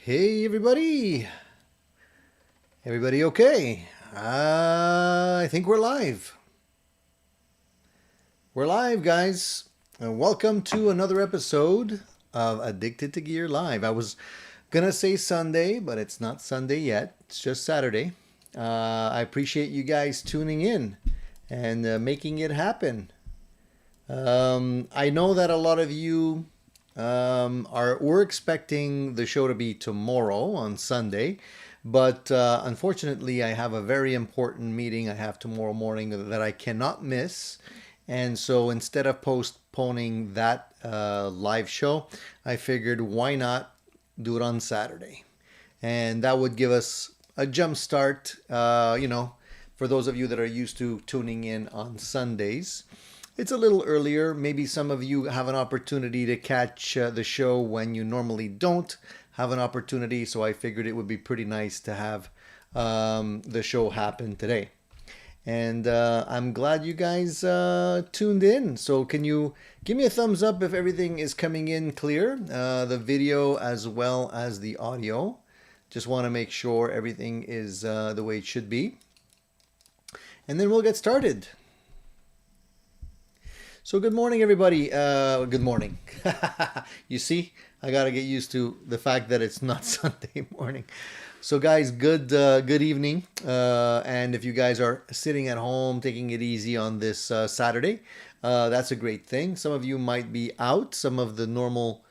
Hey everybody! Everybody okay? I think we're live. We're live, guys. And welcome to another episode of Addicted to Gear Live. I was gonna say Sunday, but it's not Sunday yet. It's just Saturday. I appreciate you guys tuning in and making it happen. I know that a lot of you we're expecting the show to be tomorrow on Sunday, but unfortunately, I have a very important meeting I have tomorrow morning that I cannot miss. And so instead of postponing that live show, I figured why not do it on Saturday? And that would give us a jump start, for those of you that are used to tuning in on Sundays. It's a little earlier. Maybe some of you have an opportunity to catch the show when you normally don't have an opportunity. So I figured it would be pretty nice to have the show happen today. And I'm glad you guys tuned in. So can you give me a thumbs up if everything is coming in clear? The video as well as the audio. Just want to make sure everything is the way it should be. And then we'll get started. So good morning, everybody. Good morning. You see, I gotta get used to the fact that it's not Sunday morning. So, guys, good evening. And if you guys are sitting at home, taking it easy on this Saturday, that's a great thing. Some of you might be out. Some of the normal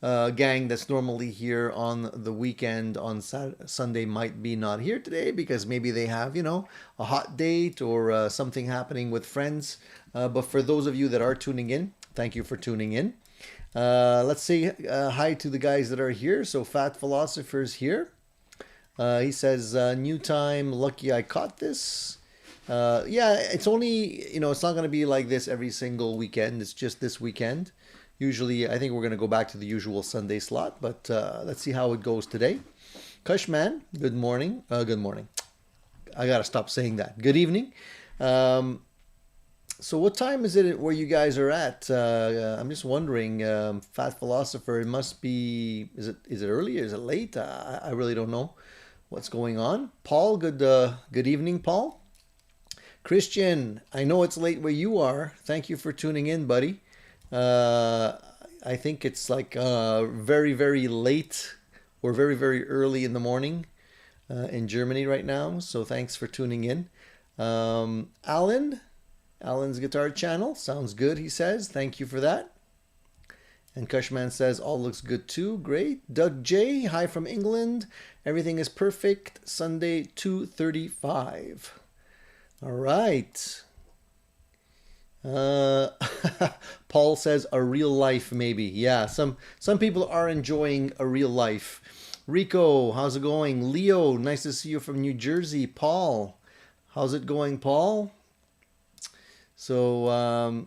gang that's normally here on the weekend on Sunday might be not here today because maybe they have, a hot date or something happening with friends. But for those of you that are tuning in, thank you for tuning in. Let's say hi to the guys that are here. So Fat Philosopher's here. He says, new time, lucky I caught this. Yeah, it's only, it's not going to be like this every single weekend. It's just this weekend. Usually, I think we're going to go back to the usual Sunday slot, but let's see how it goes today. Kushman, good morning. Good morning. I got to stop saying that. Good evening. So what time is it where you guys are at? I'm just wondering, Fat Philosopher, it must be, is it early? Is it late? I really don't know what's going on. Paul, good evening, Paul. Christian, I know it's late where you are. Thank you for tuning in, buddy. I think it's like very, very late or very, very early in the morning in Germany right now. So thanks for tuning in. Alan's guitar channel sounds good, he says. Thank you for that. And Cushman says, all looks good too. Great. Doug J, hi from England. Everything is perfect. Sunday, 2:35. All right. Paul says a real life, maybe. Yeah, some people are enjoying a real life. Rico, how's it going? Leo, nice to see you from New Jersey. Paul, how's it going, Paul? So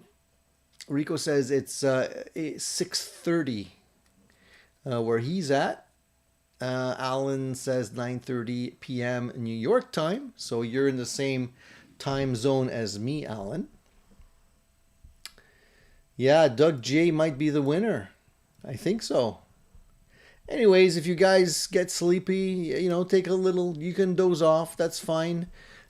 Rico says it's 6:30 where he's at. Alan says 9:30 p.m. New York time. So you're in the same time zone as me, Alan. Yeah, Doug J might be the winner. I think so. Anyways, if you guys get sleepy, take a little, you can doze off. That's fine.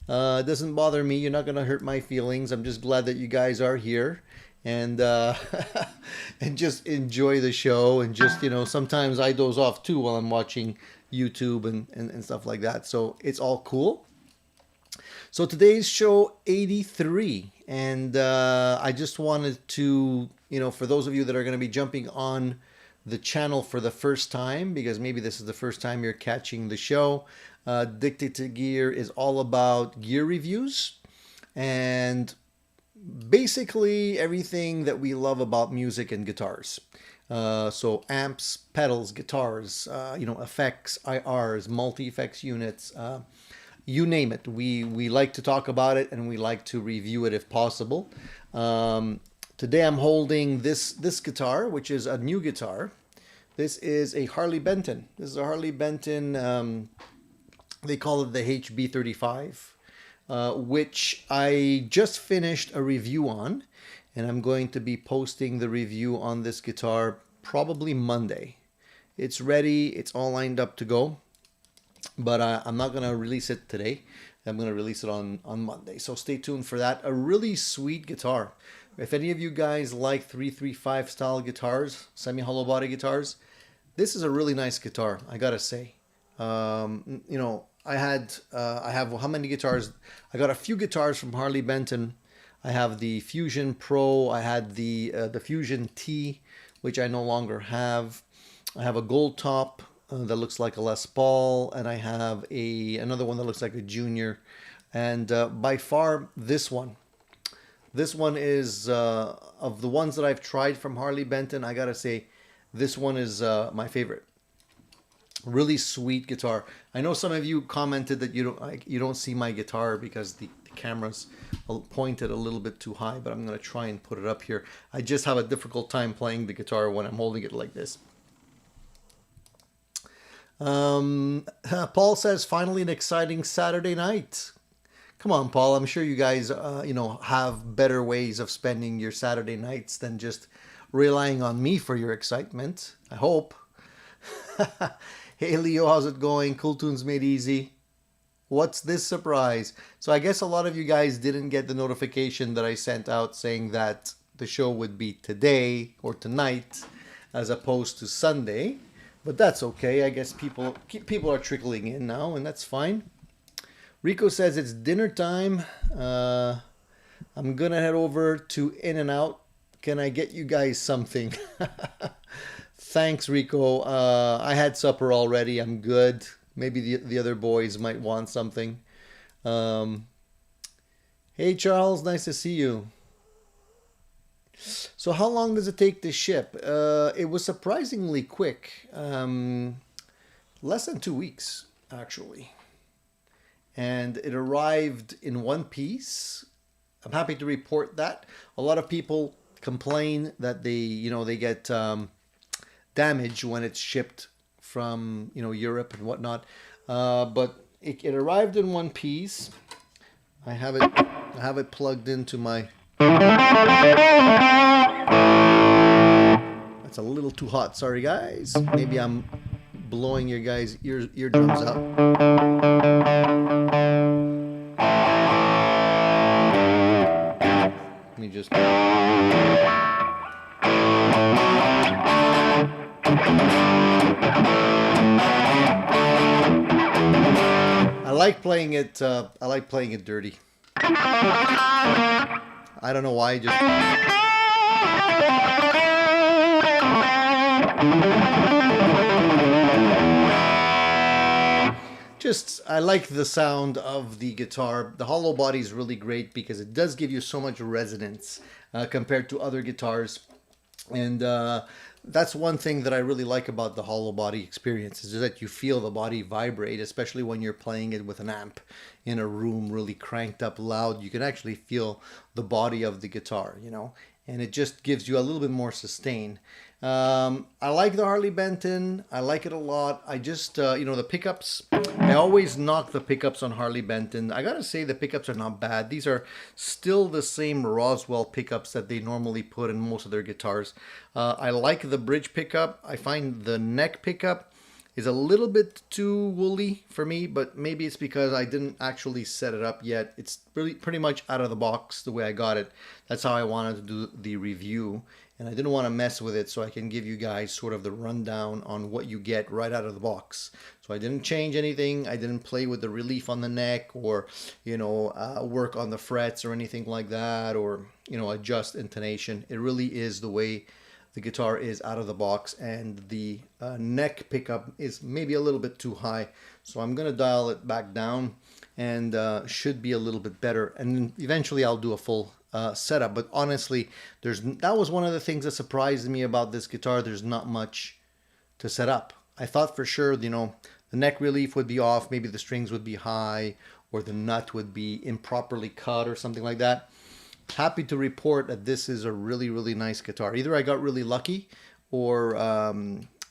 It doesn't bother me. You're not going to hurt my feelings. I'm just glad that you guys are here and and just enjoy the show. And just, sometimes I doze off too while I'm watching YouTube and stuff like that. So it's all cool. So today's show 83. And I just wanted to, for those of you that are going to be jumping on the channel for the first time, because maybe this is the first time you're catching the show, Addicted to Gear is all about gear reviews and basically everything that we love about music and guitars. So amps, pedals, guitars, effects, IRs, multi-effects units, you name it. We like to talk about it and we like to review it if possible. Today I'm holding this guitar, which is a new guitar. This is a Harley Benton. This is a Harley Benton, they call it the HB35, which I just finished a review on. And I'm going to be posting the review on this guitar probably Monday. It's ready. It's all lined up to go. But I'm not going to release it today. I'm going to release it on Monday. So stay tuned for that. A really sweet guitar. If any of you guys like 335 style guitars, semi-hollow body guitars, this is a really nice guitar, I got to say. You know, I have how many guitars? I got a few guitars from Harley Benton. I have the Fusion Pro. I had the Fusion T, which I no longer have. I have a gold top that looks like a Les Paul, and I have another one that looks like a Junior. And by far, this one is of the ones that I've tried from Harley Benton. I gotta say, this one is my favorite. Really sweet guitar. I know some of you commented that you don't see my guitar because the camera's pointed a little bit too high, but I'm gonna try and put it up here. I just have a difficult time playing the guitar when I'm holding it like this. Paul says, finally an exciting Saturday night. Come on, Paul. I'm sure you guys, you know, have better ways of spending your Saturday nights than just relying on me for your excitement. I hope. Hey, Leo, how's it going? Cool Tunes Made Easy. What's this surprise? So I guess a lot of you guys didn't get the notification that I sent out saying that the show would be today or tonight as opposed to Sunday. But that's okay. I guess people are trickling in now, and that's fine. Rico says it's dinner time. I'm going to head over to In-N-Out. Can I get you guys something? Thanks, Rico. I had supper already. I'm good. Maybe the other boys might want something. Hey, Charles. Nice to see you. So how long does it take to ship? It was surprisingly quick. Less than 2 weeks, actually. And it arrived in one piece. I'm happy to report that. A lot of people complain that they get damage when it's shipped from Europe and whatnot. But it arrived in one piece. I have it plugged into my. That's a little too hot. Sorry, guys. Maybe I'm blowing your guys' eardrums out. Let me just. I like playing it. I like playing it dirty. I don't know why. I like the sound of the guitar. The hollow body is really great because it does give you so much resonance compared to other guitars. And that's one thing that I really like about the hollow body experience is that you feel the body vibrate, especially when you're playing it with an amp in a room really cranked up loud. You can actually feel the body of the guitar, and it just gives you a little bit more sustain. I like the Harley Benton. I like it a lot. I just, the pickups, I always knock the pickups on Harley Benton. I gotta say the pickups are not bad. These are still the same Roswell pickups that they normally put in most of their guitars. I like the bridge pickup. I find the neck pickup is a little bit too woolly for me, but maybe it's because I didn't actually set it up yet. It's really pretty much out of the box the way I got it. That's how I wanted to do the review. And I didn't want to mess with it, so I can give you guys sort of the rundown on what you get right out of the box. So I didn't change anything. I didn't play with the relief on the neck or, work on the frets or anything like that or, adjust intonation. It really is the way the guitar is out of the box, and the neck pickup is maybe a little bit too high. So I'm going to dial it back down and should be a little bit better. And eventually I'll do a full setup, but honestly, that was one of the things that surprised me about this guitar. There's not much to set up. I thought for sure, the neck relief would be off, maybe the strings would be high, or the nut would be improperly cut or something like that. Happy to report that this is a really, really nice guitar. Either I got really lucky, or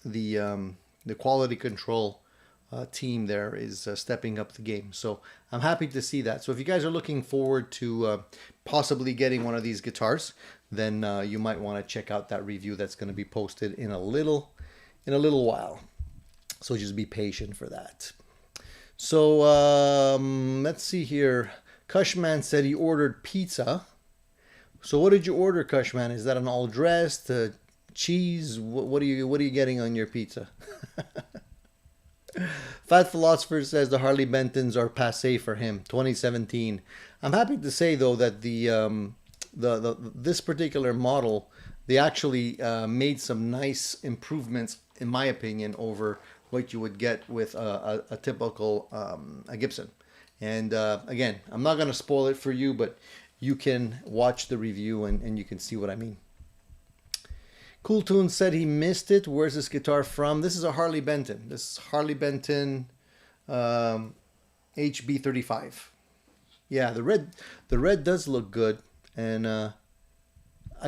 the quality control team there is stepping up the game. So I'm happy to see that. So if you guys are looking forward to possibly getting one of these guitars, then you might want to check out that review that's going to be posted in a little in a little while. So just be patient for that. So let's see here. Cushman said he ordered pizza. So what did you order, Cushman? Is that an all dressed cheese? What are you getting on your pizza? Fat Philosopher says the Harley Bentons are passé for him. 2017. I'm happy to say though that this particular model, they actually made some nice improvements, in my opinion, over what you would get with a typical a Gibson. And again, I'm not going to spoil it for you, but you can watch the review and you can see what I mean. Cool Tune said he missed it. Where's this guitar from? This is a Harley Benton. This is Harley Benton HB35. Yeah, the red does look good, and I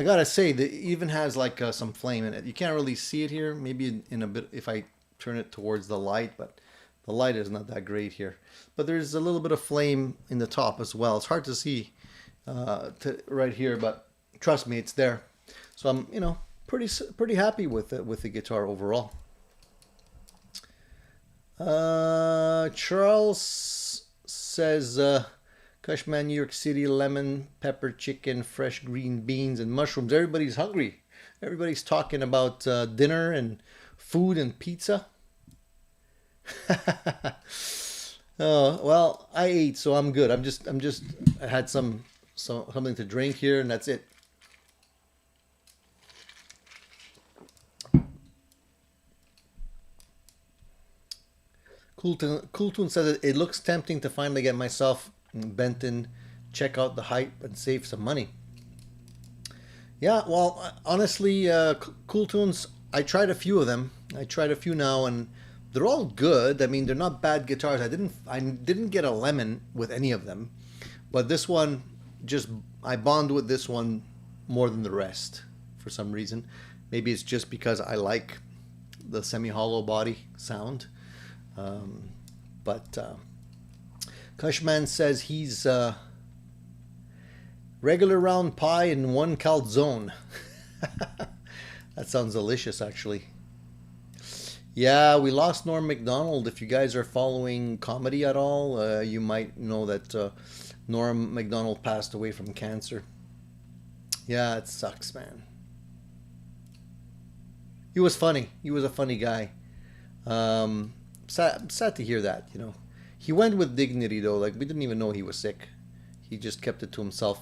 gotta say that it even has like some flame in it. You can't really see it here. Maybe in a bit if I turn it towards the light, but the light is not that great here. But there's a little bit of flame in the top as well. It's hard to see right here, but trust me, it's there. So I'm pretty happy with the guitar overall. Charles says Cushman, New York City, lemon, pepper, chicken, fresh green beans, and mushrooms. Everybody's hungry. Everybody's talking about dinner and food and pizza. Oh, well, I ate, so I'm good. I had something to drink here, and that's it. Cool Tune says it looks tempting to finally get myself Benton, check out the hype and save some money. Yeah, well, honestly, Cool Tunes, I tried a few of them. I tried a few now, and they're all good. I mean, they're not bad guitars. I didn't get a lemon with any of them, but this one, I bond with this one more than the rest for some reason. Maybe it's just because I like the semi-hollow body sound. But Cushman says he's regular round pie and one calzone. That sounds delicious, actually. Yeah, we lost Norm Macdonald. If you guys are following comedy at all, you might know that Norm Macdonald passed away from cancer. Yeah, it sucks, man. He was funny. He was a funny guy. Sad to hear that, He went with dignity, though. Like, we didn't even know he was sick. He just kept it to himself.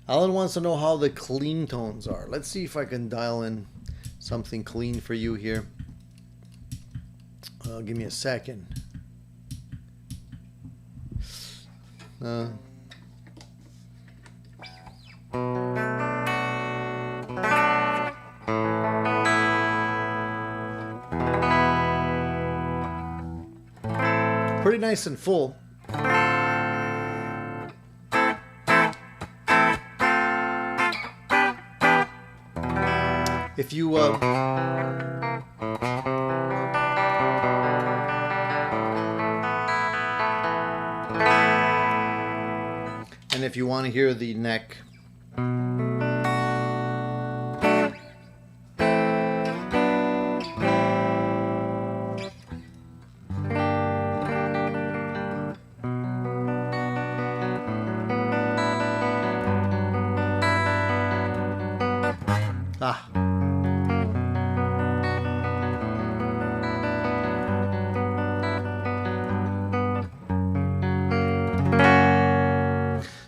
Alan wants to know how the clean tones are. Let's see if I can dial in something clean for you here. Give me a second. Pretty nice and full. If you and if you want to hear the neck,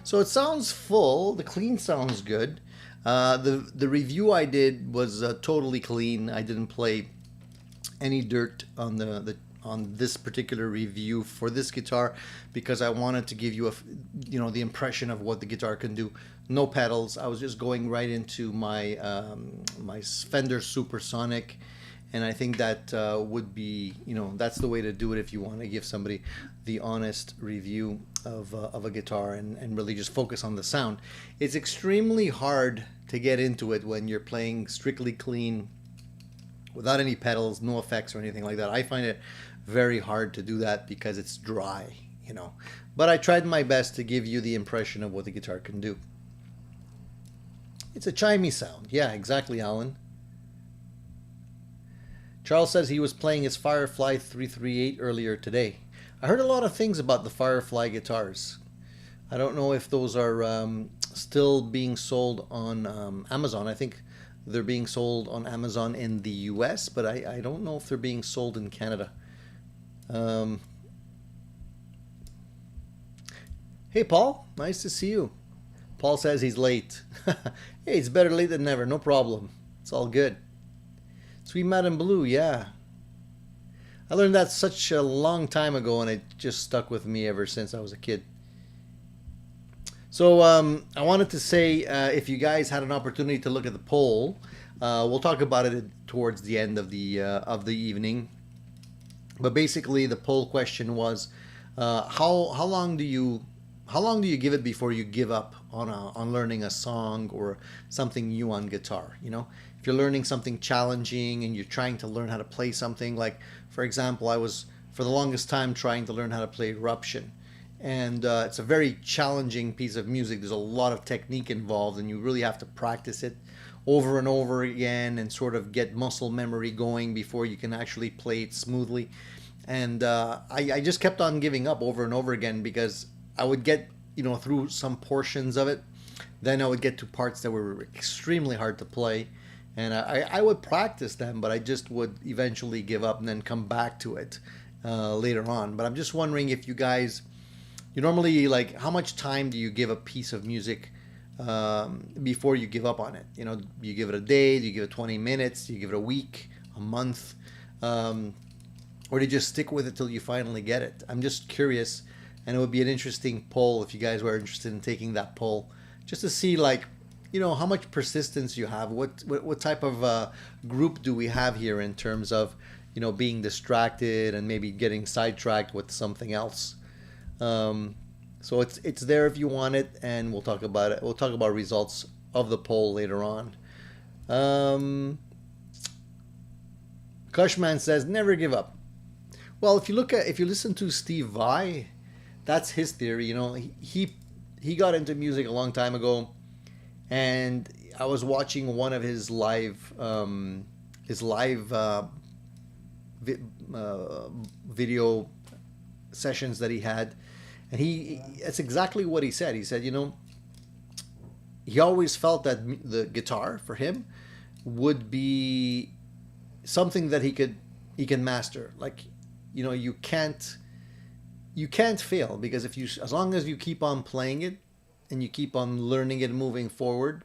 so it sounds full. The clean sounds good. The review I did was totally clean. I didn't play any dirt on on this particular review for this guitar because I wanted to give you the impression of what the guitar can do. No pedals. I was just going right into my my Fender Supersonic, and I think that would be that's the way to do it if you want to give somebody the honest review of a guitar and really just focus on the sound. It's extremely hard to get into it when you're playing strictly clean without any pedals, no effects or anything like that. I find it very hard to do that because it's dry, But I tried my best to give you the impression of what the guitar can do. It's a chimey sound. Yeah, exactly, Alan. Charles says he was playing his Firefly 338 earlier today. I heard a lot of things about the Firefly guitars. I don't know if those are still being sold on Amazon. I think they're being sold on Amazon in the US, but I don't know if they're being sold in Canada. Um, hey, Paul, nice to see you. Paul says he's late. Hey, it's better late than never. No problem. It's all good. Sweet Madam Blue, yeah. I learned that such a long time ago, and it just stuck with me ever since I was a kid. So I wanted to say, if you guys had an opportunity to look at the poll, we'll talk about it towards the end of the evening. But basically, the poll question was, how long do you give it before you give up on learning a song or something new on guitar? You know, if you're learning something challenging and you're trying to learn how to play something, like for example, I was for the longest time trying to learn how to play Eruption. And it's a very challenging piece of music. There's a lot of technique involved, and you really have to practice it over and over again and sort of get muscle memory going before you can actually play it smoothly. And I just kept on giving up over and over again because I would get, through some portions of it. Then I would get to parts that were extremely hard to play. And I would practice them, but I just would eventually give up and then come back to it later on. But I'm just wondering if you guys... You normally, like, how much time do you give a piece of music before you give up on it? You know, you give it a day, do you give it 20 minutes, do you give it a week, a month, or do you just stick with it till you finally get it? I'm just curious, and it would be an interesting poll if you guys were interested in taking that poll, just to see, like, how much persistence you have. What type of group do we have here in terms of, being distracted and maybe getting sidetracked with something else? So it's there if you want it, and we'll talk about it. We'll talk about results of the poll later on. Cushman says never give up. Well, if you listen to Steve Vai, that's his theory. He got into music a long time ago, and I was watching one of his live video sessions that he had. And that's exactly what he said. He said, he always felt that the guitar for him would be something that he can master. Like, you can't fail, because as long as you keep on playing it and you keep on learning it, moving forward,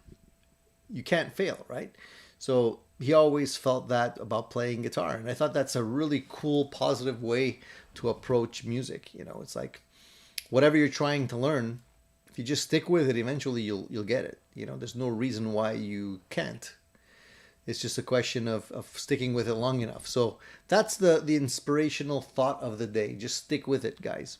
you can't fail, right? So he always felt that about playing guitar, and I thought that's a really cool, positive way to approach music. It's like, whatever you're trying to learn, if you just stick with it, eventually you'll get it. There's no reason why you can't. It's just a question of sticking with it long enough. So that's the inspirational thought of the day. Just stick with it, guys.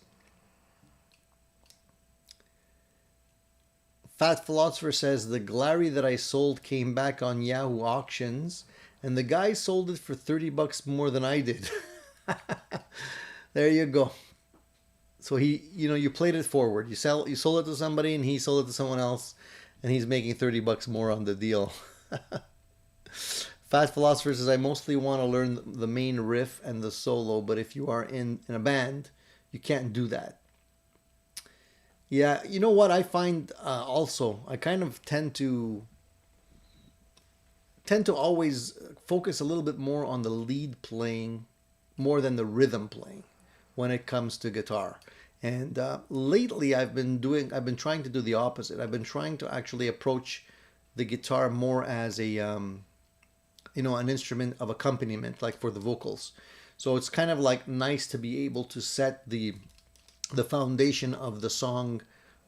Fat Philosopher says, the Glary that I sold came back on Yahoo Auctions, and the guy sold it for $30 more than I did. There you go. So you played it forward. You sold it to somebody, and he sold it to someone else, and he's making $30 more on the deal. Fast Philosopher says, I mostly want to learn the main riff and the solo, but if you are in a band, you can't do that. Yeah, you know what I find also? I kind of tend to always focus a little bit more on the lead playing more than the rhythm playing when it comes to guitar. And lately I've been trying to do the opposite. I've been trying to actually approach the guitar more as a an instrument of accompaniment, like for the vocals. So it's kind of like nice to be able to set the foundation of the song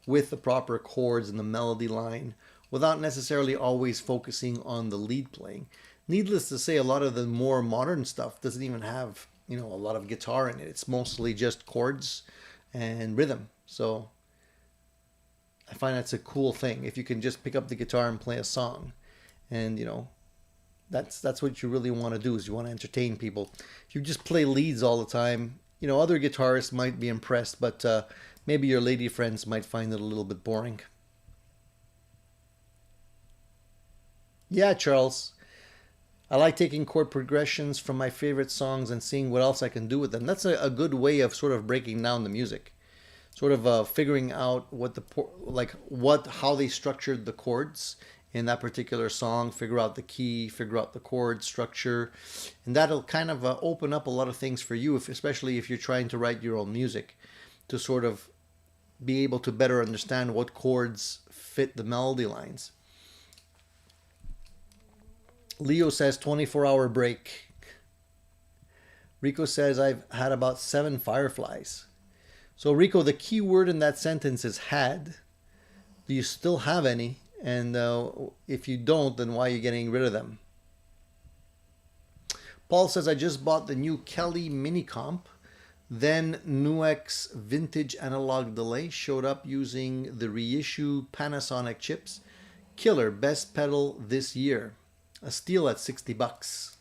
with the proper chords and the melody line without necessarily always focusing on the lead playing. Needless to say, a lot of the more modern stuff doesn't even have a lot of guitar in it. It's mostly just chords and rhythm. So I find that's a cool thing. If you can just pick up the guitar and play a song, and that's what you really want to do, is you want to entertain people. If you just play leads all the time, other guitarists might be impressed, but maybe your lady friends might find it a little bit boring. Yeah, Charles. I like taking chord progressions from my favorite songs and seeing what else I can do with them. That's a good way of sort of breaking down the music, sort of figuring out what how they structured the chords in that particular song, figure out the key, figure out the chord structure, and that'll kind of open up a lot of things for you, especially if you're trying to write your own music, to sort of be able to better understand what chords fit the melody lines. Leo says 24-hour break. Rico says I've had about 7 fireflies. So Rico, the key word in that sentence is had. Do you still have any? And if you don't, then why are you getting rid of them? Paul says I just bought the new Kelly mini comp. Then Nuix vintage analog delay showed up using the reissue Panasonic chips. Killer, best pedal this year. A steal at $60.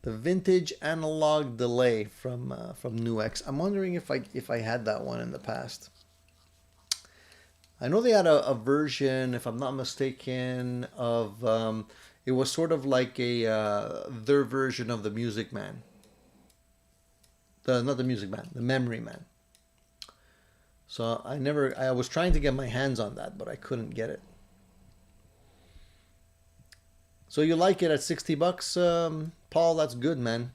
The vintage analog delay from Nuix. I'm wondering if I had that one in the past. I know they had a version, if I'm not mistaken, of it was sort of like their version of the Music Man. Not the Music Man, the Memory Man. So I was trying to get my hands on that, but I couldn't get it. So you like it at $60, Paul? That's good, man.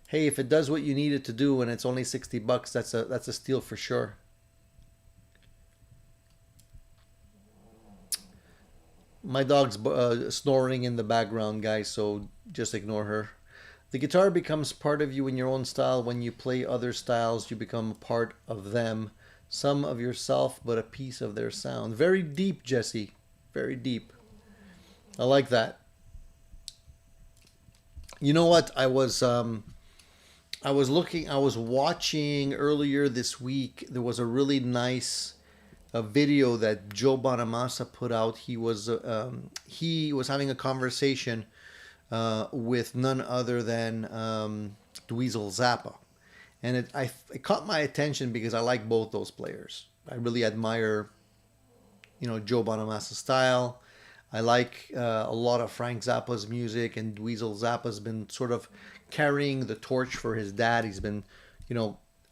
Hey, if it does what you need it to do and it's only $60, that's a steal for sure. My dog's snoring in the background, guys, so just ignore her. The guitar becomes part of you in your own style. When you play other styles, you become a part of them. Some of yourself, but a piece of their sound. Very deep, Jesse. Very deep. I like that. You know what? I was watching earlier this week. There was a really nice video that Joe Bonamassa put out. He was having a conversation with none other than Dweezil Zappa, and it caught my attention because I like both those players. I really admire, Joe Bonamassa's style. I like a lot of Frank Zappa's music, and Dweezil Zappa's been sort of carrying the torch for his dad. He's been,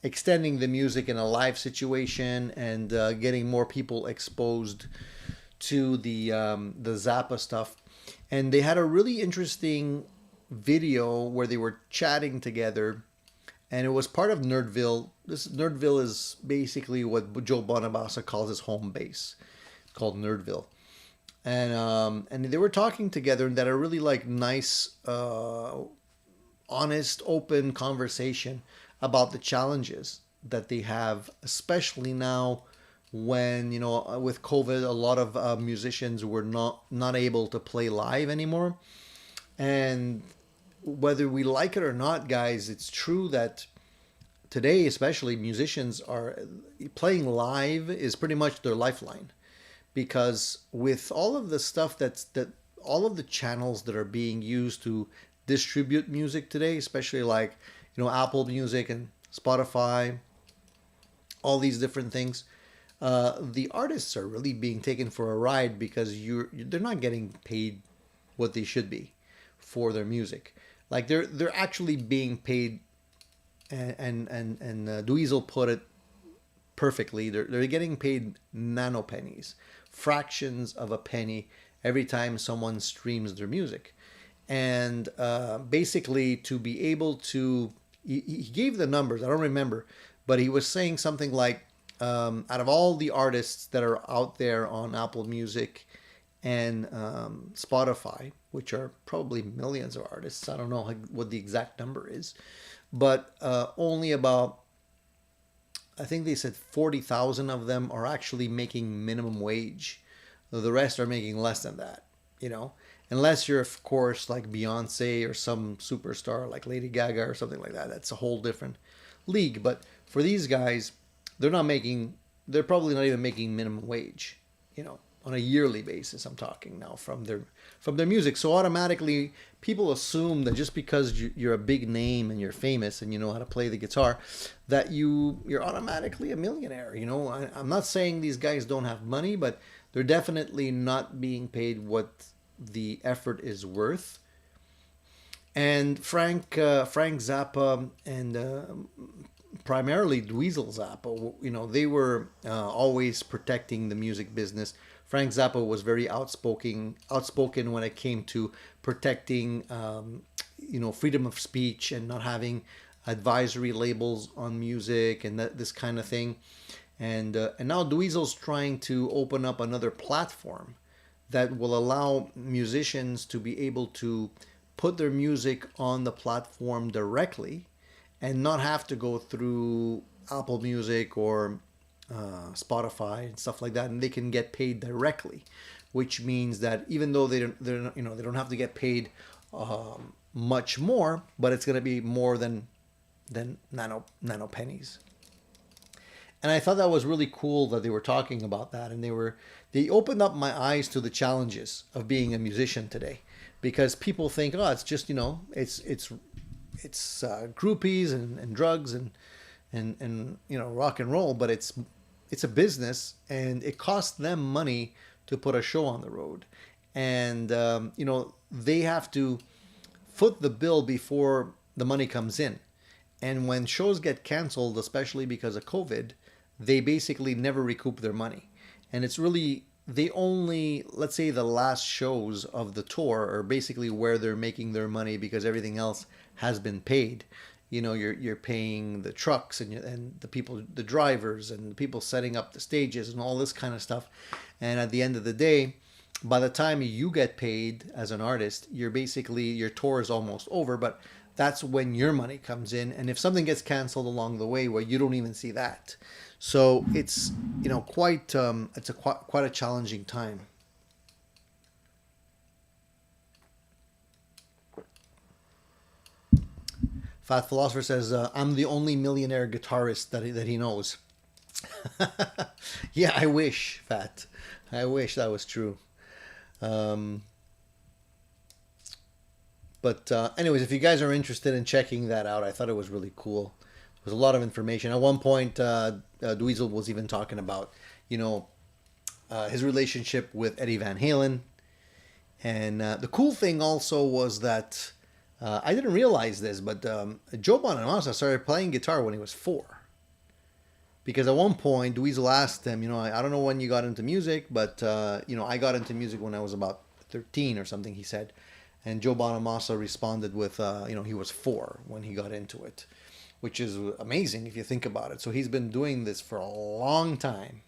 extending the music in a live situation and getting more people exposed to the Zappa stuff. And they had a really interesting video where they were chatting together, and it was part of Nerdville. Nerdville is basically what Joe Bonamassa calls his home base. It's called Nerdville. And they were talking together in that a really nice, honest, open conversation about the challenges that they have, especially now when with COVID, a lot of musicians were not able to play live anymore. And whether we like it or not, guys, it's true that today, especially, musicians are playing live is pretty much their lifeline. Because with all of the stuff all of the channels that are being used to distribute music today, especially Apple Music and Spotify, all these different things, the artists are really being taken for a ride because they're not getting paid what they should be for their music. They're actually being paid, and Dweezil put it perfectly. They're getting paid nano pennies, fractions of a penny every time someone streams their music. And basically, to be able to, he gave the numbers, I don't remember, but he was saying something like, out of all the artists that are out there on Apple Music and Spotify, which are probably millions of artists, I don't know what the exact number is, but only about, I think they said 40,000 of them are actually making minimum wage. The rest are making less than that, unless you're, of course, like Beyonce or some superstar like Lady Gaga or something like that. That's a whole different league. But for these guys, they're probably not even making minimum wage, on a yearly basis. I'm talking now from their music. So automatically people assume that just because you're a big name and you're famous and you know how to play the guitar, that you're automatically a millionaire. I'm not saying these guys don't have money, but they're definitely not being paid what the effort is worth. And Frank Zappa and primarily Dweezil Zappa, they were always protecting the music business. Frank Zappa was very outspoken when it came to protecting, freedom of speech and not having advisory labels on music and this kind of thing. And now Dweezil's trying to open up another platform that will allow musicians to be able to put their music on the platform directly and not have to go through Apple Music or Spotify and stuff like that, and they can get paid directly, which means that even though they don't have to get paid much more, but it's going to be more than nano pennies. And I thought that was really cool that they were talking about that, and they opened up my eyes to the challenges of being a musician today, because people think, oh, it's just it's groupies and drugs and rock and roll, but it's a business, and it costs them money to put a show on the road, and they have to foot the bill before the money comes in. And when shows get canceled, especially because of COVID, they basically never recoup their money. And it's really, they only, let's say the last shows of the tour are basically where they're making their money, because everything else has been paid. You're paying the trucks and the people, the drivers and the people setting up the stages and all this kind of stuff. And at the end of the day, by the time you get paid as an artist, your tour is almost over, but that's when your money comes in. And if something gets canceled along the way, well, you don't even see that. So it's quite a challenging time. Fat Philosopher says, I'm the only millionaire guitarist that he knows. Yeah, I wish, Fat. I wish that was true. Um, but anyways, if you guys are interested in checking that out, I thought it was really cool. There was a lot of information. At one point, Dweezil was even talking about, you know, his relationship with Eddie Van Halen. And the cool thing also was that I didn't realize this, but Joe Bonamassa started playing guitar when he was 4. Because at one point, Dweezil asked him, I don't know when you got into music, but, I got into music when I was about 13 or something, he said. And Joe Bonamassa responded with, he was 4 when he got into it, which is amazing if you think about it. So he's been doing this for a long time.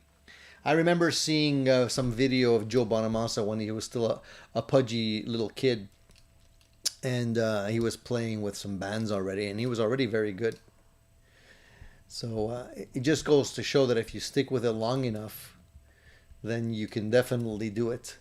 I remember seeing some video of Joe Bonamassa when he was still a pudgy little kid. And he was playing with some bands already, and he was already very good. So it just goes to show that if you stick with it long enough, then you can definitely do it.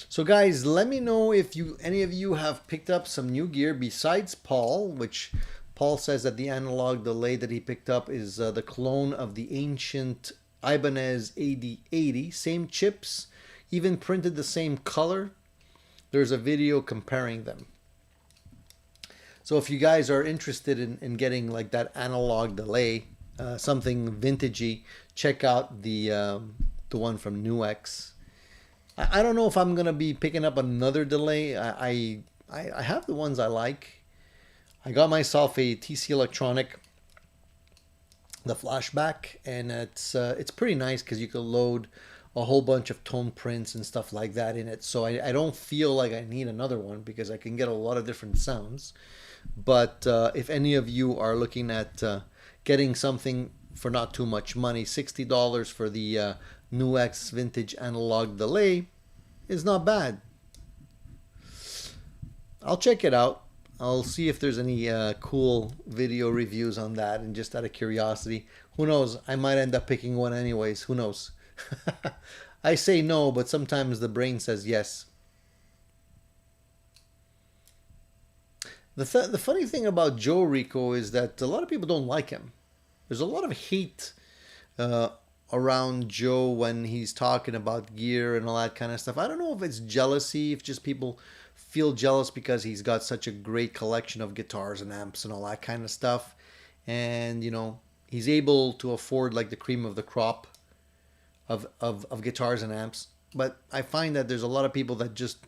So guys, let me know if any of you have picked up some new gear besides Paul, which Paul says that the analog delay that he picked up is the clone of the ancient Ibanez AD80, same chips, even printed the same color. There's a video comparing them. So if you guys are interested in getting like that analog delay, something vintagey, check out the one from NuX. I don't know if I'm gonna be picking up another delay. I have the ones I like. I got myself a TC Electronic, the flashback, and it's pretty nice because you can load a whole bunch of tone prints and stuff like that in it. So I don't feel like I need another one because I can get a lot of different sounds. But if any of you are looking at getting something for not too much money, $60 for the NuX vintage analog delay is not bad. I'll check it out. I'll see if there's any cool video reviews on that, and just out of curiosity, who knows, I might end up picking one anyways, who knows. I say no, but sometimes the brain says yes. The funny thing about Joe Rico is that a lot of people don't like him. There's a lot of hate around Joe when he's talking about gear and all that kind of stuff. I don't know if it's jealousy, if just people feel jealous because he's got such a great collection of guitars and amps and all that kind of stuff. And, he's able to afford like the cream of the crop of guitars and amps. But I find that there's a lot of people that just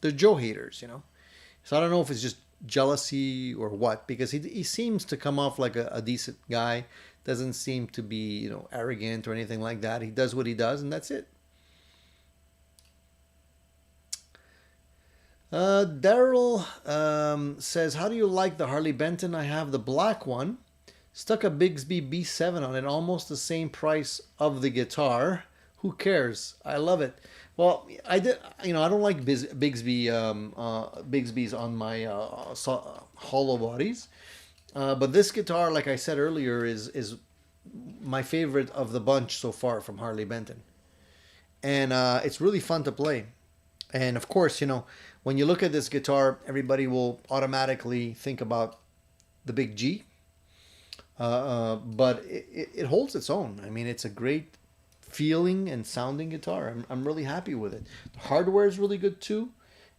the Joe haters, you know. So I don't know if it's just jealousy or what, because he seems to come off like a decent guy. Doesn't seem to be, you know, arrogant or anything like that. He does what he does, and that's it. Daryl says, "How do you like the Harley Benton? I have the black one. Stuck a Bigsby B7 on it, almost the same price of the guitar. Who cares? I love it." Well, I did. You know, I don't like Bigsby Bigsby's on my hollow bodies. But this guitar, like I said earlier, is my favorite of the bunch so far from Harley Benton, and it's really fun to play. And of course, you know, when you look at this guitar, everybody will automatically think about the big G, but it holds its own. I mean, it's a great feeling and sounding guitar. I'm really happy with it. The hardware is really good too,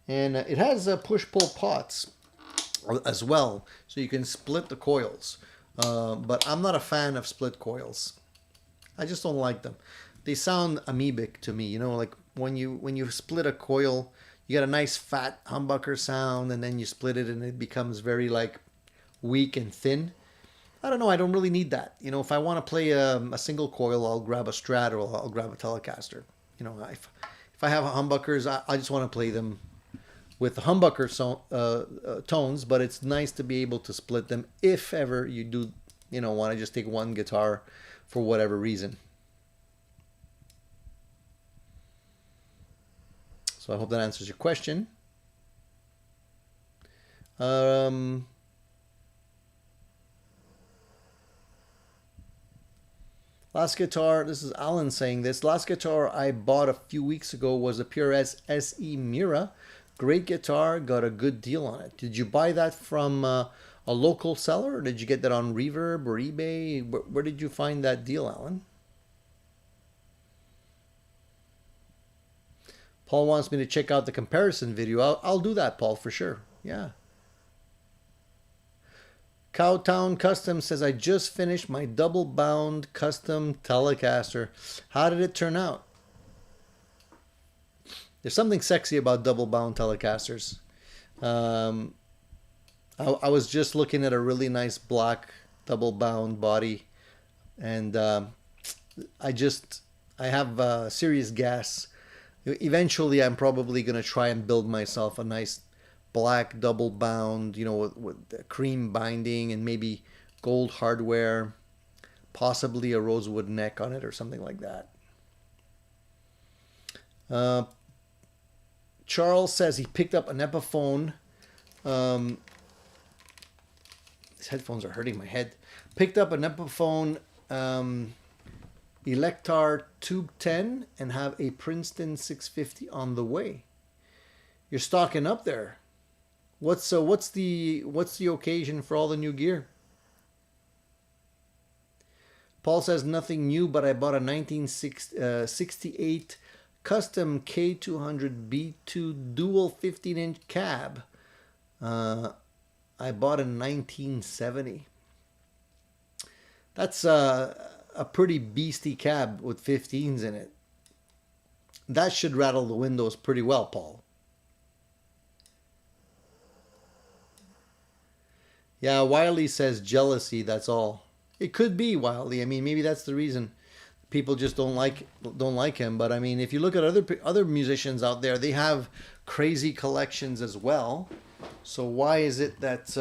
and it has push pull pots as well, so you can split the coils. But I'm not a fan of split coils. I just don't like them. They sound amoebic to me. You know, like when you split a coil, you get a nice fat humbucker sound, and then you split it, and it becomes very like weak and thin. I don't know. I don't really need that. You know, if I want to play a single coil, I'll grab a Strat or I'll grab a Telecaster. You know, if I have humbuckers, I just want to play them with the humbucker tones. But it's nice to be able to split them if ever you do, you know, want to just take one guitar for whatever reason. So I hope that answers your question. Last guitar, this is Alan saying this. Last guitar I bought a few weeks ago was a PRS SE Mira. Great guitar, got a good deal on it. Did you buy that from a local seller, or did you get that on Reverb or eBay? Where did you find that deal, Alan? Paul wants me to check out the comparison video. I'll do that, Paul, for sure. Yeah. Cowtown Custom says, I just finished my double bound custom Telecaster. How did it turn out? There's something sexy about double bound Telecasters. I was just looking at a really nice black double bound body, and I have serious gas. Eventually, I'm probably going to try and build myself a nice black double bound, you know, with cream binding and maybe gold hardware, possibly a rosewood neck on it or something like that. Charles says he picked up an Epiphone. These headphones are hurting my head. Picked up an Epiphone Electar Tube 10 and have a Princeton 650 on the way. You're stocking up there. What's the occasion for all the new gear? Paul says nothing new, but I bought a 1968 custom K200 B2 dual 15-inch cab. I bought in 1970. That's a pretty beastie cab with 15s in it. That should rattle the windows pretty well, Paul. Yeah, Wiley says jealousy, that's all. It could be, Wiley. I mean, maybe that's the reason people just don't like him. But I mean, if you look at other musicians out there, they have crazy collections as well. So why is it that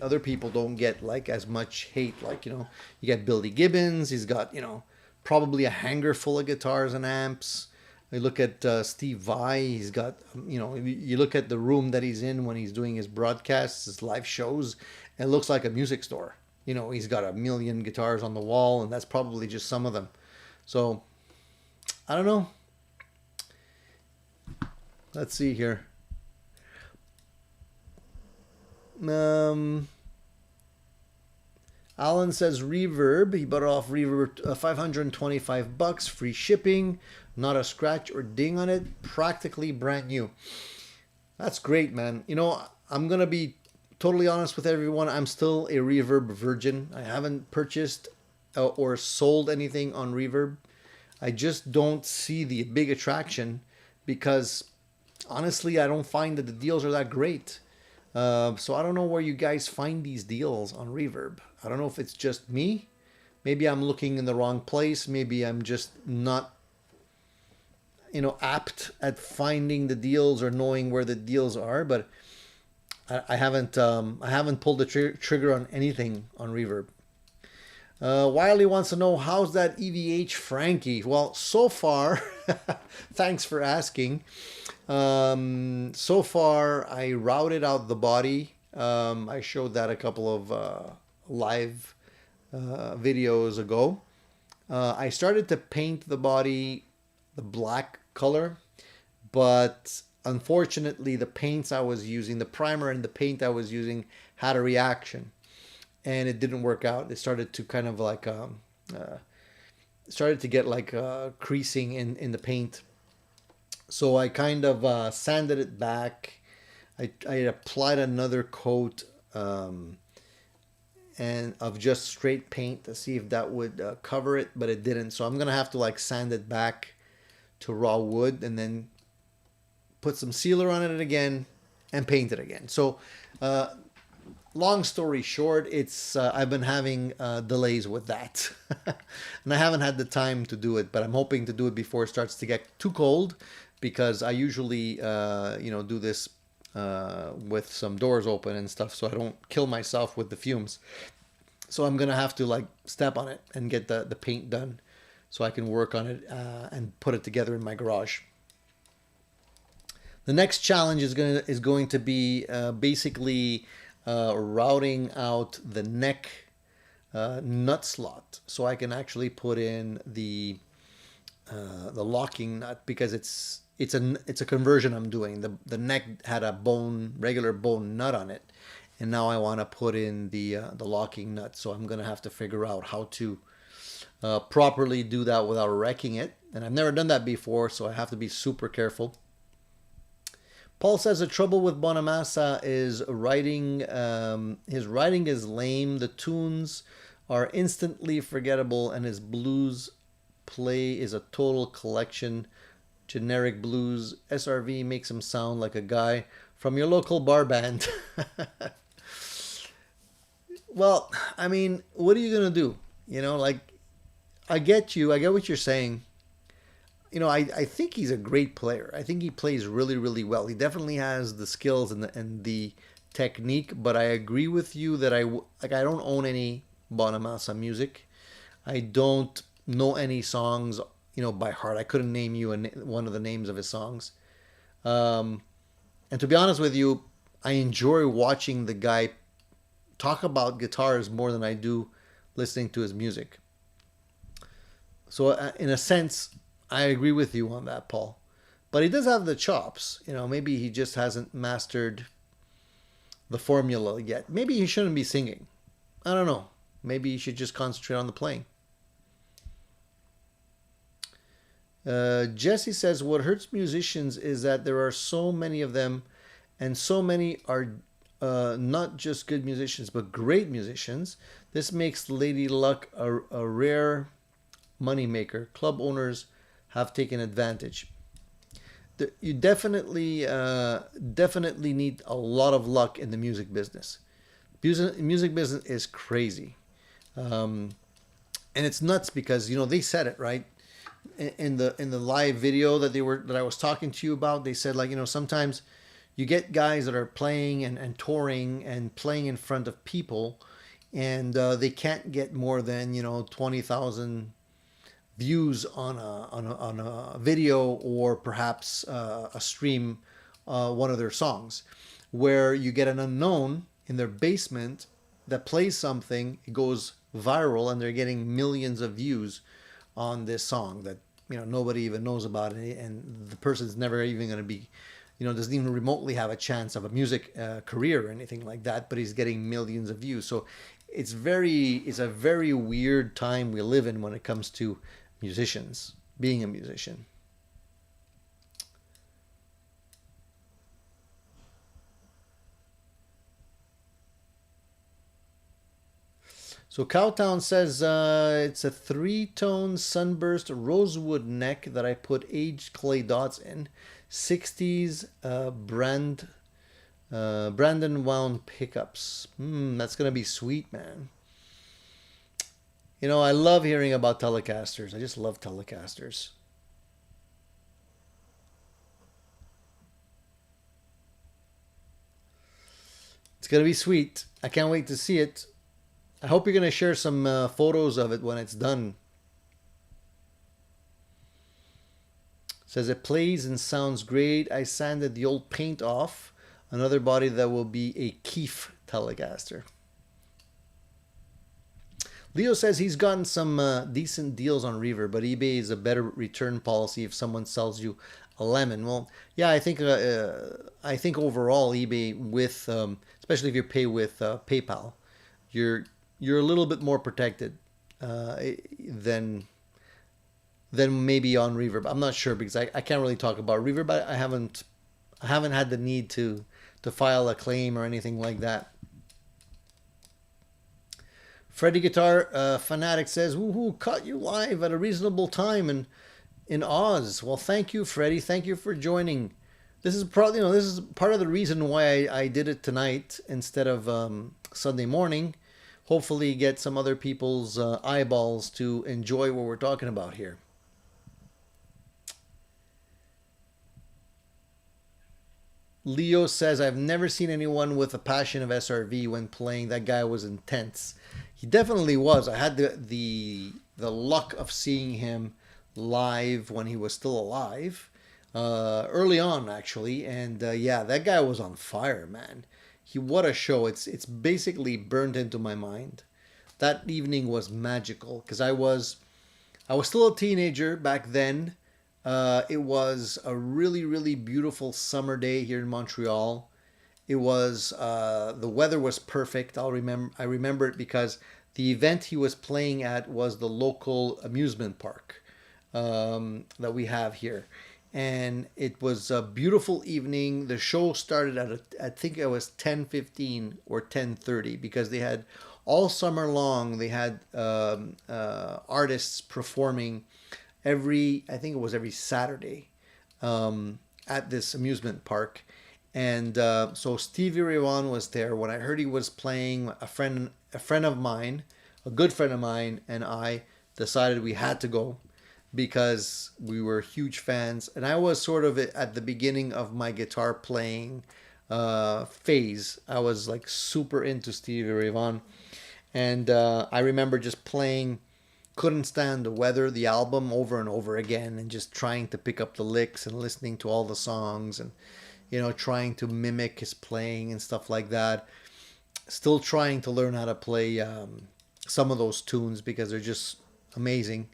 other people don't get like as much hate? Like, you get Billy Gibbons. He's got probably a hangar full of guitars and amps. You look at Steve Vai. He's got, you look at the room that he's in when he's doing his broadcasts, his live shows. It looks like a music store. He's got a million guitars on the wall, and that's probably just some of them. So, I don't know. Let's see here. Alan says Reverb. He bought it off Reverb, $525, free shipping, not a scratch or ding on it, practically brand new. That's great, man. I'm gonna be totally honest with everyone. I'm still a Reverb virgin. I haven't purchased or sold anything on Reverb. I just don't see the big attraction because honestly, I don't find that the deals are that great. So I don't know where you guys find these deals on Reverb. I don't know if it's just me. Maybe I'm looking in the wrong place. Maybe I'm just not, apt at finding the deals or knowing where the deals are. But I haven't pulled the trigger on anything on Reverb. Wiley wants to know, how's that EVH Frankie? Well, so far, thanks for asking. So far, I routed out the body. I showed that a couple of live videos ago. I started to paint the body the black color, but unfortunately, the paints I was using, the primer and the paint I was using, had a reaction, and it didn't work out. It started to kind of like started to get like creasing in the paint. So I kind of sanded it back. I applied another coat and of just straight paint to see if that would cover it, but it didn't. So I'm gonna have to like sand it back to raw wood and then put some sealer on it again and paint it again. So long story short, it's I've been having delays with that, and I haven't had the time to do it. But I'm hoping to do it before it starts to get too cold, because I usually do this with some doors open and stuff, so I don't kill myself with the fumes. So I'm gonna have to like step on it and get the paint done, so I can work on it and put it together in my garage. The next challenge is going to be basically routing out the neck nut slot, so I can actually put in the locking nut, because it's a conversion I'm doing. The neck had a regular bone nut on it, and now I want to put in the locking nut. So I'm gonna have to figure out how to properly do that without wrecking it, and I've never done that before, so I have to be super careful. Paul says the trouble with Bonamassa is writing. His writing is lame. The tunes are instantly forgettable, and his blues play is a total collection. Generic blues. SRV makes him sound like a guy from your local bar band. Well, I mean, what are you gonna do? Like, I get you. I get what you're saying. I think he's a great player. I think he plays really, really well. He definitely has the skills and the technique. But I agree with you that I don't own any Bonamassa music. I don't know any songs, by heart. I couldn't name you one of the names of his songs. And to be honest with you, I enjoy watching the guy talk about guitars more than I do listening to his music. So in a sense, I agree with you on that, Paul. But he does have the chops. Maybe he just hasn't mastered the formula yet. Maybe he shouldn't be singing. I don't know. Maybe he should just concentrate on the playing. Jesse says, what hurts musicians is that there are so many of them, and so many are not just good musicians, but great musicians. This makes Lady Luck a rare moneymaker. Club owners have taken advantage. You definitely need a lot of luck in the music business. Music business is crazy, and it's nuts because they said it right in the live video that I was talking to you about. They said, like, sometimes you get guys that are playing and touring and playing in front of people, and they can't get more than 20,000 views on a video, or perhaps a stream one of their songs, where you get an unknown in their basement that plays something, it goes viral, and they're getting millions of views on this song that nobody even knows about it, and the person's never even going to be doesn't even remotely have a chance of a music career or anything like that, but he's getting millions of views. So it's a very weird time we live in when it comes to musicians, being a musician. So Cowtown says it's a 3-tone sunburst rosewood neck that I put aged clay dots in. 60s Brandon wound pickups. That's gonna be sweet, man. You know, I love hearing about Telecasters. I just love Telecasters. It's gonna be sweet. I can't wait to see it. I hope you're gonna share some photos of it when it's done. Says it plays and sounds great. I sanded the old paint off. Another body that will be a Keef Telecaster. Leo says he's gotten some decent deals on Reverb, but eBay is a better return policy if someone sells you a lemon. Well, yeah, I think overall eBay with especially if you pay with PayPal, you're you're a little bit more protected than maybe on Reverb. I'm not sure because I can't really talk about Reverb. I haven't had the need to file a claim or anything like that. Freddy Guitar Fanatic says, "Woohoo! Caught you live at a reasonable time in Oz." Well, thank you, Freddy. Thank you for joining. This is probably this is part of the reason why I did it tonight instead of Sunday morning. Hopefully, get some other people's eyeballs to enjoy what we're talking about here. Leo says, "I've never seen anyone with a passion of SRV when playing. That guy was intense." He definitely was. I had the luck of seeing him live when he was still alive, early on actually, and yeah, that guy was on fire, man. What a show! It's basically burned into my mind. That evening was magical because I was still a teenager back then. It was a really, really beautiful summer day here in Montreal. It was the weather was perfect. I remember it because the event he was playing at was the local amusement park that we have here, and it was a beautiful evening. The show started at I think it was 10:15 or 10:30 because they had all summer long they had artists performing I think it was every Saturday at this amusement park. And so Stevie Ray Vaughan was there. When I heard he was playing, a friend of mine, a good friend of mine, and I decided we had to go because we were huge fans. And I was sort of at the beginning of my guitar playing phase. I was like super into Stevie Ray Vaughan. And I remember just playing Couldn't Stand the Weather, the album, over and over again, and just trying to pick up the licks and listening to all the songs and trying to mimic his playing and stuff like that. Still trying to learn how to play some of those tunes because they're just amazing.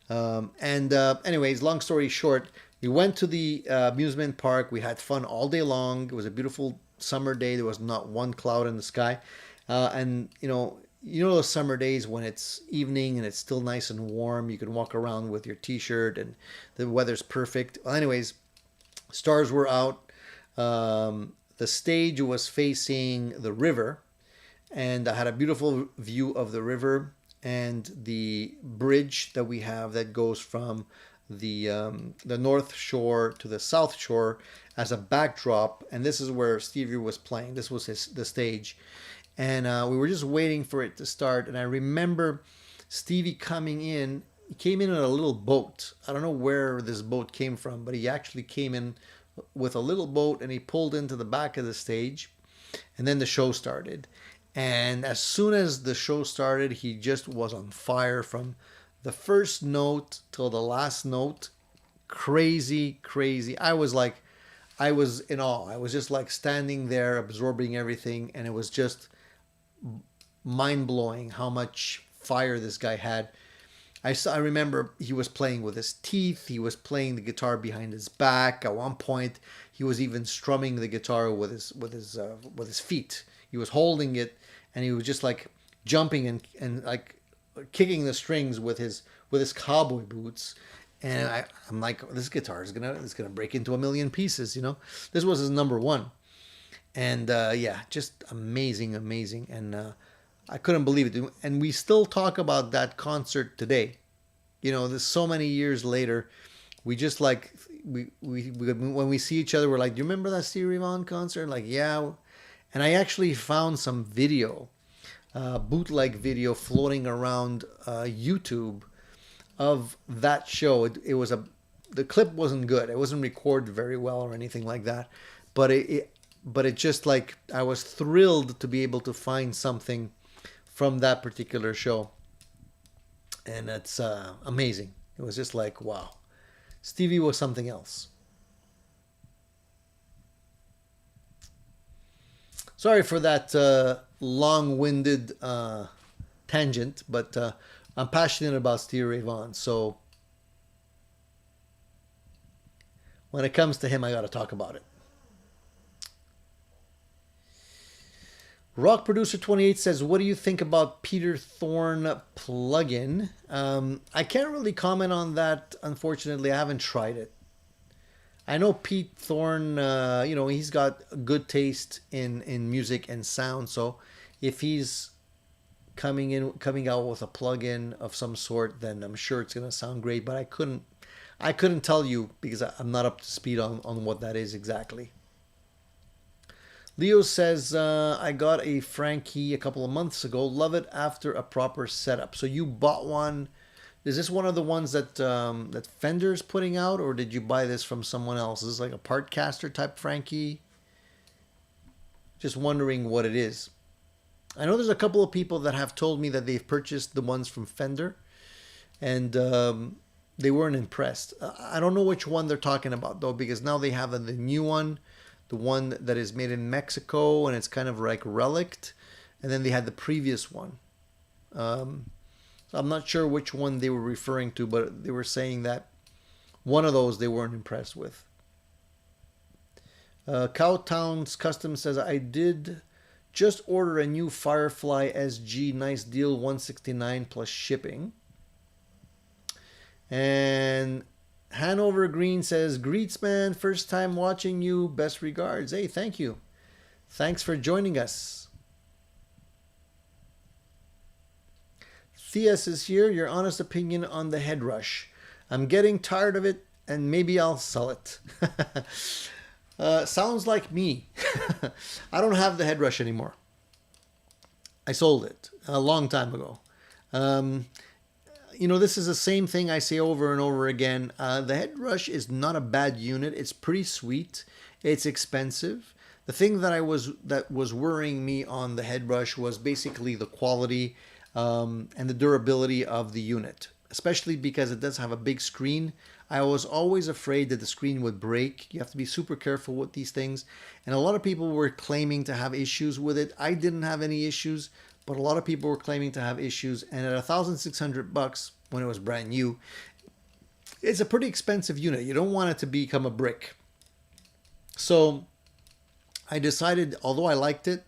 And anyways, long story short, we went to the amusement park. We had fun all day long. It was a beautiful summer day. There was not one cloud in the sky. And those summer days when it's evening and it's still nice and warm. You can walk around with your t-shirt and the weather's perfect. Well, anyways, stars were out. The stage was facing the river, and I had a beautiful view of the river and the bridge that we have that goes from the north shore to the south shore as a backdrop. And this is where Stevie was playing. This was the stage, and we were just waiting for it to start. And I remember Stevie coming in. He came in a little boat. I don't know where this boat came from, but he actually came in with a little boat and he pulled into the back of the stage, and then the show started. And as soon as the show started, he just was on fire from the first note till the last note. Crazy, crazy. I was in awe. I was just like standing there absorbing everything, and it was just mind blowing how much fire this guy had. I remember he was playing with his teeth. He was playing the guitar behind his back. At one point, he was even strumming the guitar with his feet. He was holding it, and he was just like jumping and like kicking the strings with his cowboy boots. And I'm like, this guitar is gonna break into a million pieces. This was his number one, and yeah, just amazing, amazing, and I couldn't believe it. And we still talk about that concert today. There's so many years later. We just like when we see each other, we're like, "Do you remember that Stevie Ray Vaughan concert?" Like, yeah. And I actually found some video, bootleg video floating around YouTube of that show. It was the clip wasn't good. It wasn't recorded very well or anything like that. But it just like I was thrilled to be able to find something from that particular show, and it's amazing. It was just like, wow, Stevie was something else. Sorry for that long-winded tangent, but I'm passionate about Stevie Ray Vaughan, so when it comes to him, I got to talk about it. Rock Producer 28 says, "What do you think about Peter Thorne plugin?" I can't really comment on that. Unfortunately, I haven't tried it. I know Pete Thorne. He's got good taste in music and sound. So if he's coming out with a plugin of some sort, then I'm sure it's gonna sound great. But I couldn't tell you because I'm not up to speed on what that is exactly. Leo says, "I got a Frankie a couple of months ago. Love it after a proper setup." So you bought one. Is this one of the ones that Fender's putting out, or did you buy this from someone else? Is this like a Partcaster type Frankie? Just wondering what it is. I know there's a couple of people that have told me that they've purchased the ones from Fender, and they weren't impressed. I don't know which one they're talking about though, because now they have the new one, the one that is made in Mexico, and it's kind of like relict, and then they had the previous one. I'm not sure which one they were referring to, but they were saying that one of those they weren't impressed with. Cowtown's Custom says, "I did just order a new Firefly SG. Nice deal, 169 plus shipping." And Hanover Green says, "Greets, man. First time watching you. Best regards." Hey, thank you. Thanks for joining us. Theus is here. Your honest opinion on the head rush. I'm getting tired of it, and maybe I'll sell it. Sounds like me. I don't have the head rush anymore. I sold it a long time ago. This is the same thing I say over and over again. The head rush is not a bad unit. It's pretty sweet. It's expensive. The thing that was worrying me on the head rush was basically the quality and the durability of the unit, especially because it does have a big screen. I was always afraid that the screen would break. You have to be super careful with these things. And a lot of people were claiming to have issues with it. I didn't have any issues, but a lot of people were claiming to have issues. And at $1,600 when it was brand new, it's a pretty expensive unit. You don't want it to become a brick. So I decided, although I liked it,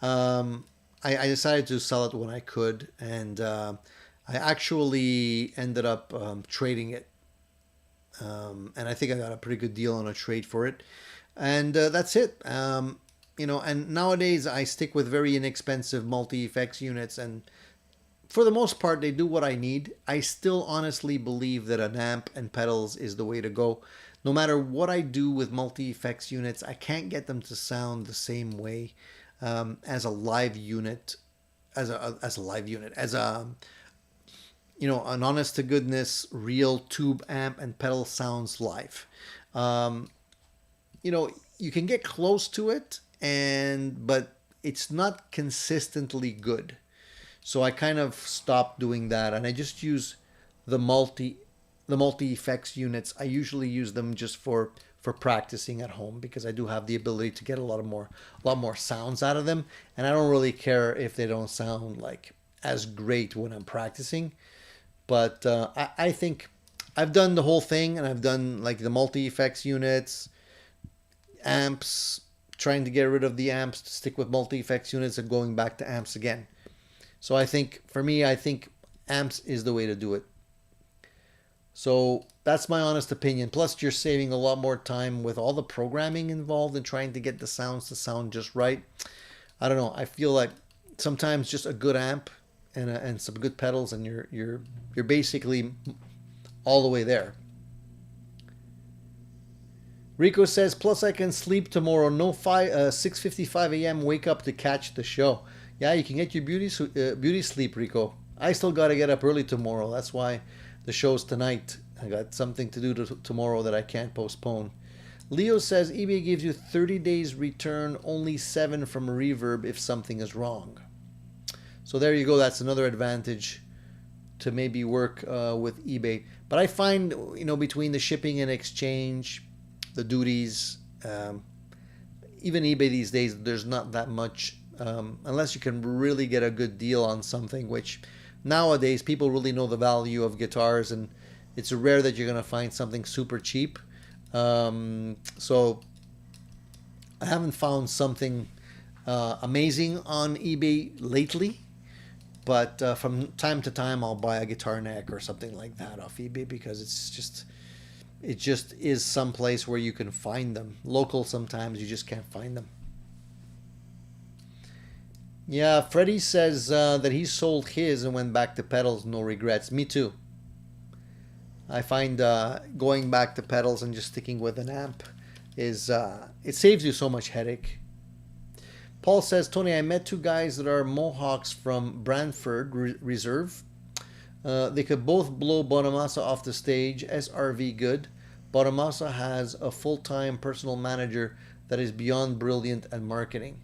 I decided to sell it when I could, and I actually ended up trading it, and I think I got a pretty good deal on a trade for it, and that's it. And nowadays I stick with very inexpensive multi-effects units, and for the most part they do what I need. I still honestly believe that an amp and pedals is the way to go. No matter what I do with multi-effects units, I can't get them to sound the same way as a live unit, as a an honest to goodness real tube amp and pedal sounds live. You can get close to it, but it's not consistently good. So I kind of stopped doing that, and I just use the multi effects units. I usually use them just for practicing at home, because I do have the ability to get a lot more sounds out of them, and I don't really care if they don't sound like as great when I'm practicing. But I think I've done the whole thing, and I've done like the multi effects units, amps, trying to get rid of the amps to stick with multi effects units, and going back to amps again. So I think for me, amps is the way to do it. So that's my honest opinion. Plus, you're saving a lot more time with all the programming involved in trying to get the sounds to sound just right. I don't know. I feel like sometimes just a good amp and some good pedals, and you're basically all the way there. Rico says, plus I can sleep tomorrow. No 6:55 a.m. wake up to catch the show. Yeah, you can get your beauty sleep, Rico. I still got to get up early tomorrow. That's why the show's tonight. I got something to do tomorrow that I can't postpone. Leo says eBay gives you 30 days return, only 7 from reverb if something is wrong. So there you go. That's another advantage to maybe work with eBay. But I find, between the shipping and exchange, the duties, even eBay these days, there's not that much, unless you can really get a good deal on something, which nowadays people really know the value of guitars, and it's rare that you're going to find something super cheap. So I haven't found something amazing on eBay lately, but from time to time I'll buy a guitar neck or something like that off eBay because it just is some place where you can find them. Local, sometimes you just can't find them. Yeah, Freddie says that he sold his and went back to pedals, no regrets. Me too. I find going back to pedals and just sticking with an amp is it saves you so much headache. Paul says, Tony, I met 2 guys that are Mohawks from Brantford Reserve. They could both blow Bonamassa off the stage. SRV good. Bonamassa has a full-time personal manager that is beyond brilliant at marketing.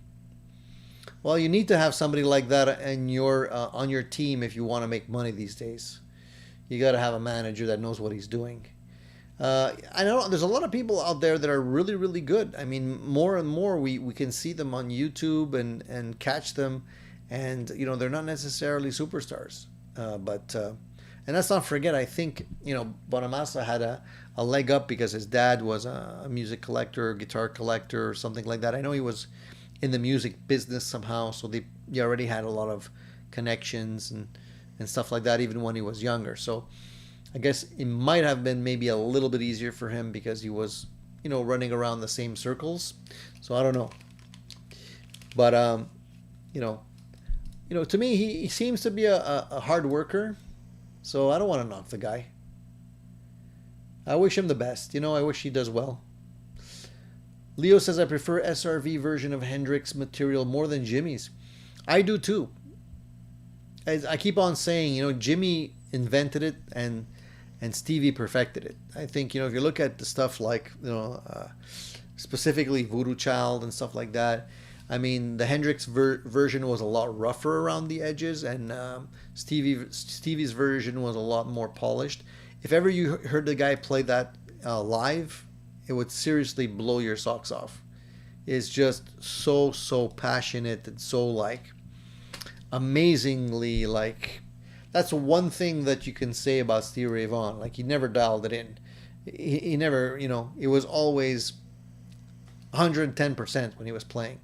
Well, you need to have somebody like that on your team if you want to make money these days. You got to have a manager that knows what he's doing. I know there's a lot of people out there that are really, really good. I mean, more and more we can see them on YouTube and catch them, and they're not necessarily superstars. And let's not forget, I think Bonamassa had a leg up because his dad was a music collector, guitar collector, or something like that. I know he was in the music business somehow, so he already had a lot of connections and stuff like that, even when he was younger. So I guess it might have been maybe a little bit easier for him because he was, running around the same circles. So I don't know. But, to me, he seems to be a hard worker. So I don't want to knock the guy. I wish him the best. I wish he does well. Leo says, I prefer SRV version of Hendrix material more than Jimmy's. I do too. As I keep on saying, Jimmy invented it and Stevie perfected it. I think, if you look at the stuff like, specifically Voodoo Child and stuff like that, I mean, the Hendrix version was a lot rougher around the edges, and Stevie's version was a lot more polished. If ever you heard the guy play that live, it would seriously blow your socks off. It's just so passionate and so amazingly that's one thing that you can say about Stevie Ray Vaughan. He never dialed it in. He never, it was always 110% when he was playing.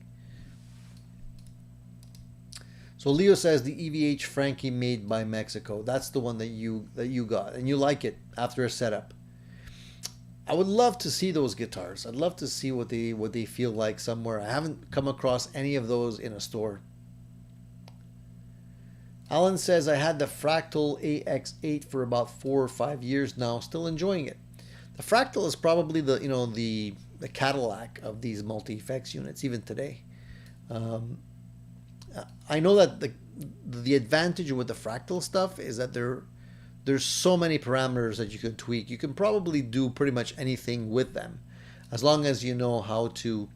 So Leo says the EVH Frankie made by Mexico. That's the one that you got, and you like it after a setup. I would love to see those guitars. I'd love to see what they feel like somewhere. I haven't come across any of those in a store. Alan says, I had the Fractal AX8 for about 4 or 5 years now, still enjoying it. The Fractal is probably the Cadillac of these multi-effects units, even today. I know that the advantage with the Fractal stuff is that there's so many parameters that you can tweak. You can probably do pretty much anything with them, as long as you know how to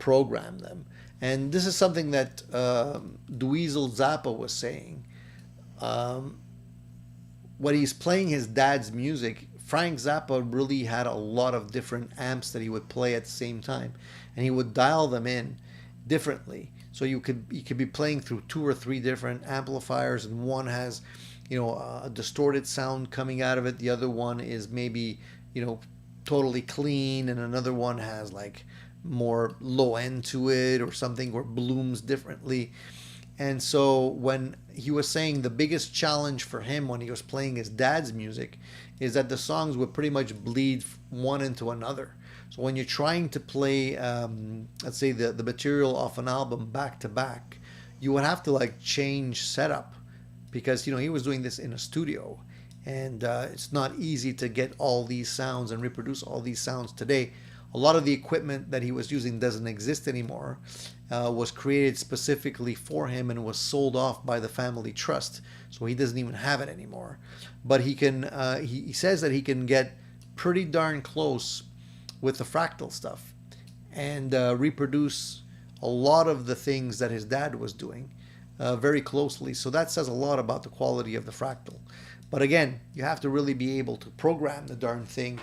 program them. And this is something that Dweezil Zappa was saying. When he's playing his dad's music, Frank Zappa really had a lot of different amps that he would play at the same time, and he would dial them in differently. So you could be playing through 2 or 3 different amplifiers, and one has a distorted sound coming out of it. The other one is maybe totally clean, and another one has more low end to it or something, or blooms differently. And so when he was saying the biggest challenge for him when he was playing his dad's music is that the songs would pretty much bleed one into another. So when you're trying to play, let's say the material off an album back to back, you would have to change setup, because he was doing this in a studio, and it's not easy to get all these sounds and reproduce all these sounds today. A lot of the equipment that he was using doesn't exist anymore. Was created specifically for him and was sold off by the family trust, so he doesn't even have it anymore. But he can. He says that he can get pretty darn close with the fractal stuff and reproduce a lot of the things that his dad was doing very closely. So that says a lot about the quality of the fractal. But again, you have to really be able to program the darn thing.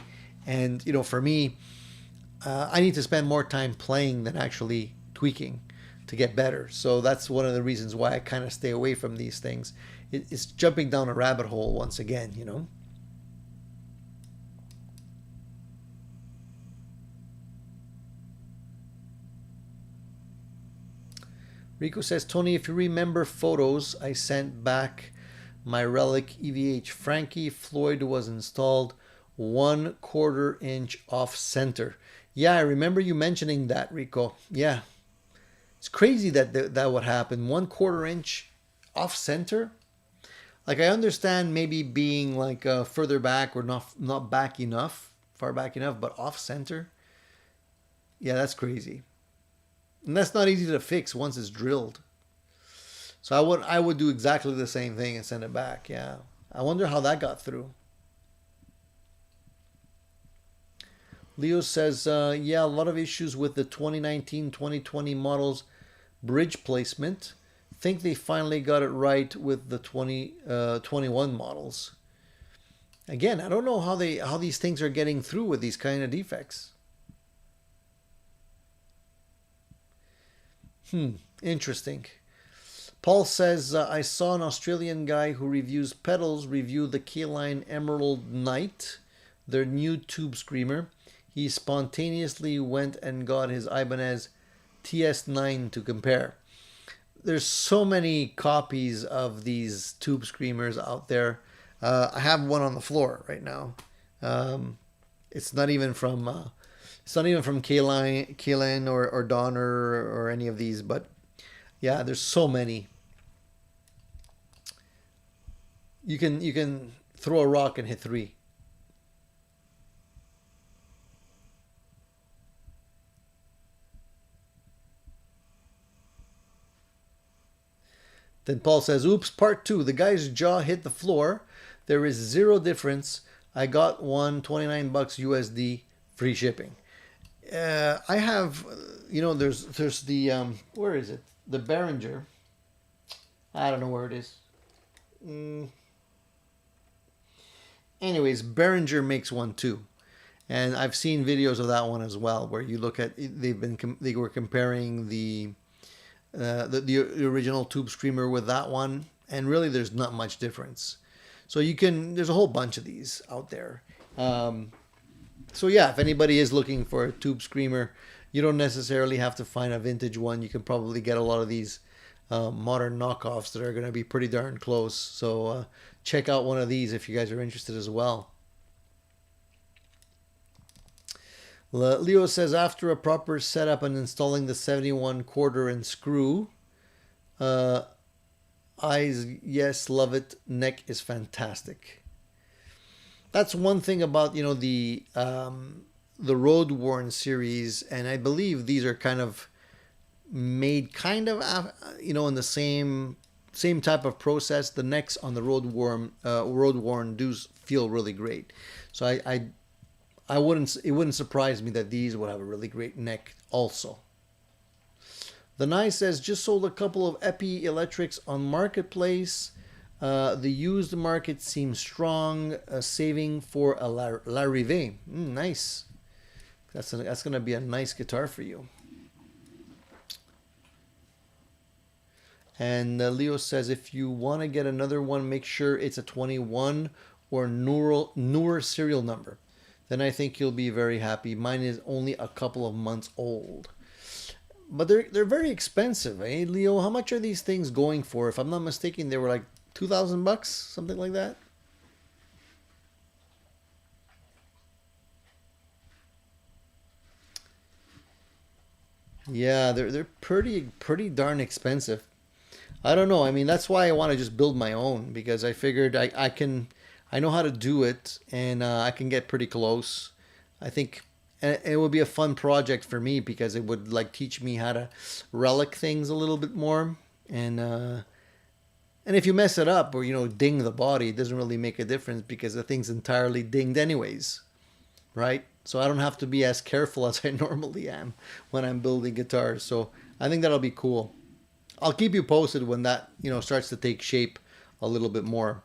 And, you know, for me, I need to spend more time playing than actually tweaking to get better. So that's one of the reasons why I kind of stay away from these things. It's jumping down a rabbit hole once again, you know. Rico says, Tony, if you remember photos I sent back my Relic EVH Frankie Floyd was installed 1/4 inch off center. Yeah, I remember you mentioning that, Rico. Yeah. It's crazy that that would happen. 1/4 inch off center. Like, I understand maybe being like further back or not back enough, far back enough, but off center. Yeah, that's crazy. And that's not easy to fix once it's drilled. So I would do exactly the same thing and send it back. Yeah. I wonder how that got through. Leo says, yeah, a lot of issues with the 2019-2020 models bridge placement. Think they finally got it right with the 2021 models. Again, I don't know how these things are getting through with these kind of defects. Interesting. Paul says, I saw an Australian guy who reviews pedals review the K-Line Emerald Knight, their new tube screamer. He spontaneously went and got his Ibanez TS9 to compare. There's so many copies of these tube screamers out there. I have one on the floor right now. It's not even from K-Line or Donner or any of these, but yeah, there's so many. You can throw a rock and hit 3. Then Paul says, oops, part 2. The guy's jaw hit the floor. There is zero difference. I got one, $29 USD, free shipping. I have, you know, there's the, where is it? The Behringer. I don't know where it is. Anyways, Behringer makes one too. And I've seen videos of that one as well, where you look at, they were comparing the original tube screamer with that one, and really there's not much difference. So there's a whole bunch of these out there. So yeah, if anybody is looking for a tube screamer, you don't necessarily have to find a vintage one. You can probably get a lot of these modern knockoffs that are going to be pretty darn close. So check out one of these if you guys are interested as well. Leo says, after a proper setup and installing the 71/4 and screw, eyes, yes, love it. Neck is fantastic. That's one thing about, you know, the Road Worn series, and I believe these are kind of made kind of, you know, in the same type of process. The necks on the Road Worn do feel really great. So it wouldn't surprise me that these would have a really great neck also. The Nice says, just sold a couple of Epi electrics on Marketplace. The used market seems strong, saving for a Larrivée. Nice. That's going to be a nice guitar for you. And Leo says, if you want to get another one, make sure it's a 21 or newer serial number. Then I think you'll be very happy. Mine is only a couple of months old. But they're very expensive, eh, Leo? How much are these things going for? If I'm not mistaken, they were like $2,000, something like that. Yeah, they're pretty darn expensive. I don't know. I mean, that's why I want to just build my own, because I figured I I know how to do it, and I can get pretty close. I think it would be a fun project for me because it would like teach me how to relic things a little bit more. And if you mess it up or ding the body, it doesn't really make a difference because the thing's entirely dinged anyways, right? So I don't have to be as careful as I normally am when I'm building guitars. So I think that'll be cool. I'll keep you posted when that starts to take shape a little bit more.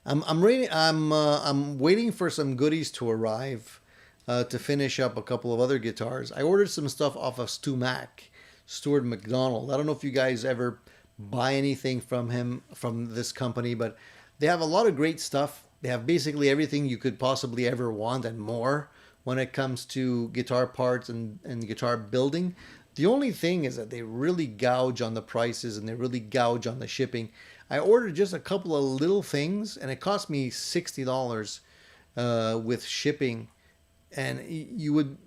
I'm waiting for some goodies to arrive to finish up a couple of other guitars. I ordered some stuff off of Stuart McDonald. I don't know if you guys ever buy anything from him, from this company, but they have a lot of great stuff. They have basically everything you could possibly ever want and more when it comes to guitar parts and guitar building. The only thing is that they really gouge on the prices and they really gouge on the shipping. I ordered just a couple of little things and it cost me $60 with shipping. And you would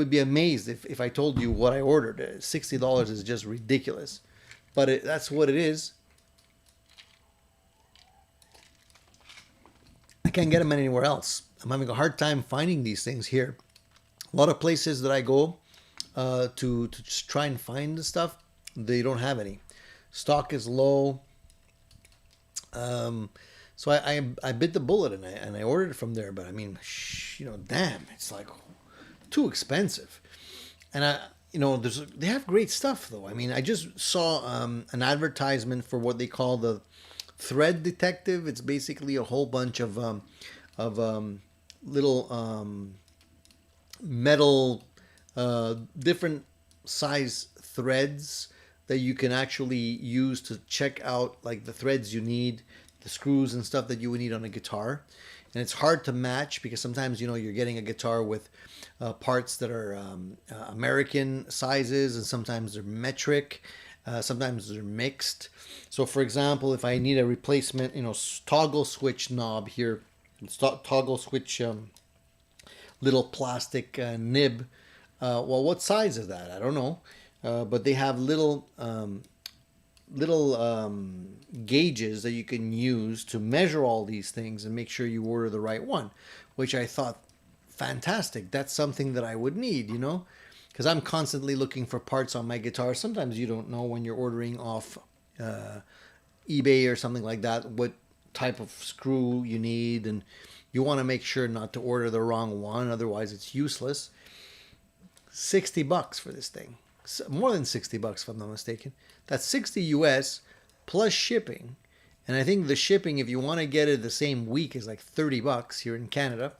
be amazed if I told you what I ordered. $60 is just ridiculous, but that's what it is. I can't get them anywhere else. I'm having a hard time finding these things here. A lot of places that I go to just try and find the stuff, they don't have any. Stock is low. So I bit the bullet and I ordered it from there. But I mean, damn, it's like too expensive. And they have great stuff though. I mean, I just saw an advertisement for what they call the Thread Detective. It's basically a whole bunch of little metal, different size threads that you can actually use to check out like the threads you need, the screws and stuff that you would need on a guitar. And it's hard to match because sometimes you're getting a guitar with parts that are American sizes, and sometimes they're metric, sometimes they're mixed. So for example, if I need a replacement toggle switch knob here, toggle switch little plastic nib, well, what size is that? I don't know. But they have little gauges that you can use to measure all these things and make sure you order the right one, which I thought fantastic. That's something that I would need, because I'm constantly looking for parts on my guitar. Sometimes you don't know when you're ordering off eBay or something like that what type of screw you need, and you want to make sure not to order the wrong one, otherwise it's useless. $60 for this thing. More than $60 if I'm not mistaken. That's 60 US plus shipping. And I think the shipping, if you want to get it the same week, is like $30 here in Canada.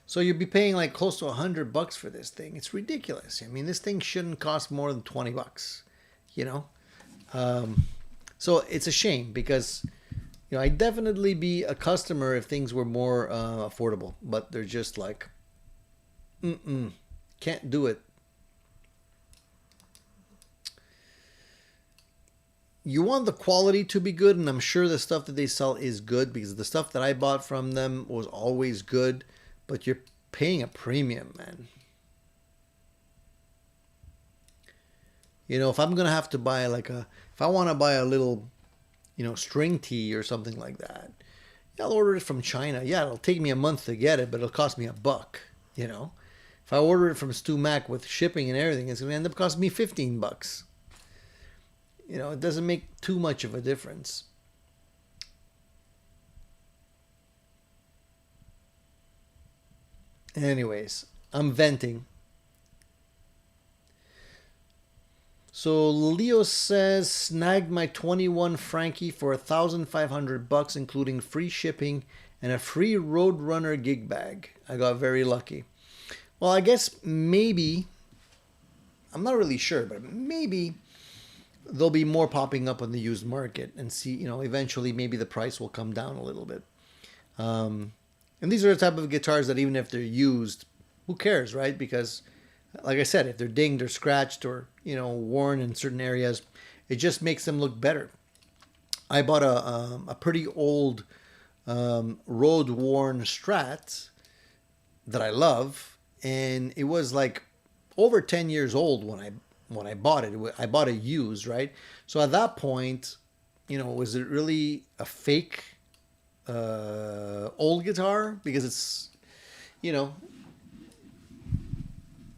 So you'd be paying like close to $100 for this thing. It's ridiculous. I mean, this thing shouldn't cost more than $20, So it's a shame because, I'd definitely be a customer if things were more affordable. But they're just like, can't do it. You want the quality to be good, and I'm sure the stuff that they sell is good because the stuff that I bought from them was always good, but you're paying a premium, man. If I'm going to have to buy if I want to buy a little, string tee or something like that, I'll order it from China. Yeah, it'll take me a month to get it, but it'll cost me $1, If I order it from Stu Mac with shipping and everything, it's going to end up costing me $15. It doesn't make too much of a difference. Anyways, I'm venting. So Leo says, snagged my 21 Frankie for $1,500, including free shipping and a free Roadrunner gig bag. I got very lucky. Well, I guess maybe, I'm not really sure, but maybe there'll be more popping up on the used market and see, eventually maybe the price will come down a little bit. And these are the type of guitars that even if they're used, who cares, right? Because like I said, if they're dinged or scratched or, worn in certain areas, it just makes them look better. I bought a pretty old road-worn Strat that I love, and it was like over 10 years old when I bought it. I bought it used, right? So at that point, was it really a fake old guitar because you know,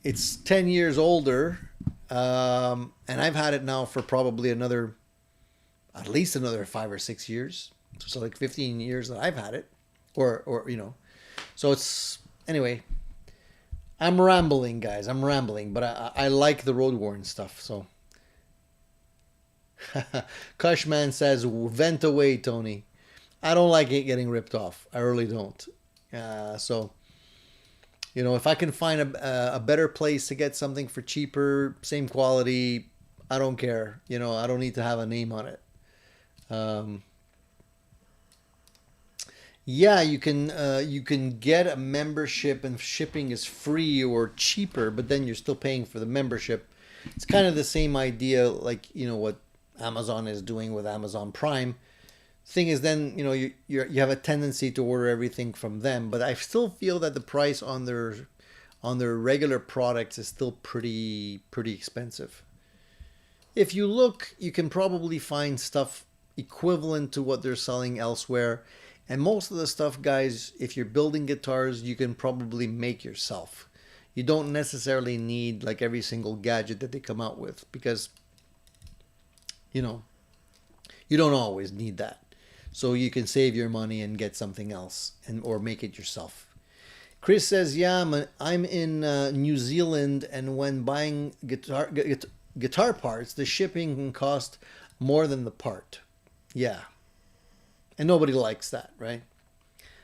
it's 10 years older. And I've had it now for probably at least another 5 or 6 years. So it's like 15 years that I've had it, or. So it's anyway. I'm rambling, guys. I'm rambling, but I like the road worn stuff. So, Cushman says, "Vent away, Tony." I don't like it getting ripped off. I really don't. So, if I can find a better place to get something for cheaper, same quality, I don't care. I don't need to have a name on it. Um, Yeah, you can get a membership and shipping is free or cheaper, but then you're still paying for the membership. It's kind of the same idea, like what Amazon is doing with Amazon Prime. Thing is, then you have a tendency to order everything from them, but I still feel that the price on their regular products is still pretty expensive. If you look, you can probably find stuff equivalent to what they're selling elsewhere. And most of the stuff, guys, if you're building guitars, you can probably make yourself. You don't necessarily need like every single gadget that they come out with because, you know, you don't always need that. So you can save your money and get something else or make it yourself. Chris says, "Yeah, I'm in New Zealand, and when buying guitar parts, the shipping can cost more than the part." Yeah, and nobody likes that, right?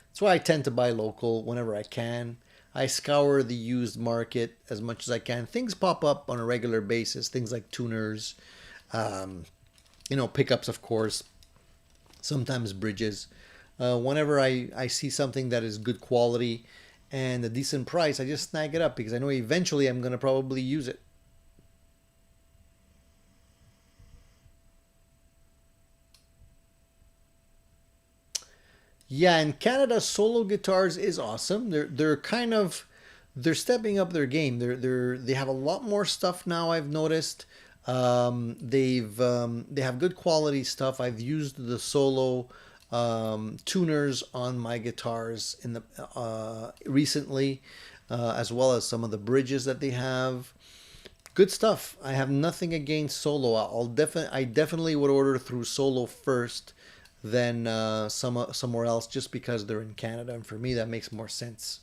That's why I tend to buy local whenever I can. I scour the used market as much as I can. Things pop up on a regular basis, things like tuners, um, pickups, of course, sometimes bridges. Whenever I see something that is good quality and a decent price, I just snag it up because I know eventually I'm going to probably use it. Yeah, in Canada, solo guitars is awesome. They're stepping up their game. They have a lot more stuff now. I've noticed. They have good quality stuff. I've used the solo tuners on my guitars in the recently, as well as some of the bridges that they have. Good stuff. I have nothing against solo. I definitely would order through solo first than somewhere else just because they're in Canada, and for me that makes more sense.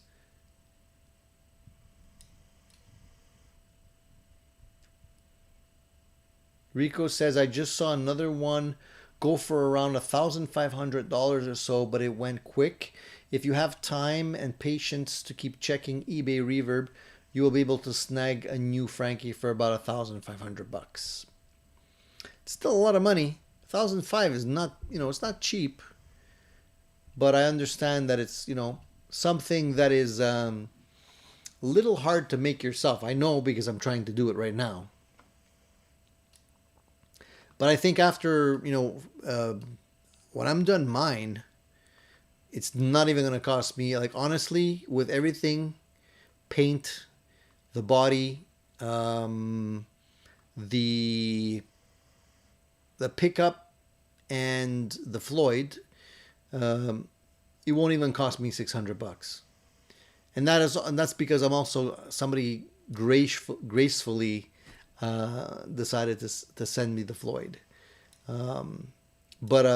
Rico says, "I just saw another one go for around $1,500 or so, but it went quick. If you have time and patience to keep checking eBay Reverb, you will be able to snag a new Frankie for about 1,500 bucks. It's still a lot of money. 1,005 is not, it's not cheap, but I understand that it's, something that is a little hard to make yourself. I know because I'm trying to do it right now. But I think after, when I'm done mine, it's not even going to cost me, like, honestly, with everything, paint, the body, the pickup, and the Floyd, um, it won't even cost me 600 bucks. And that's because I'm also somebody gracefully decided to send me the Floyd. But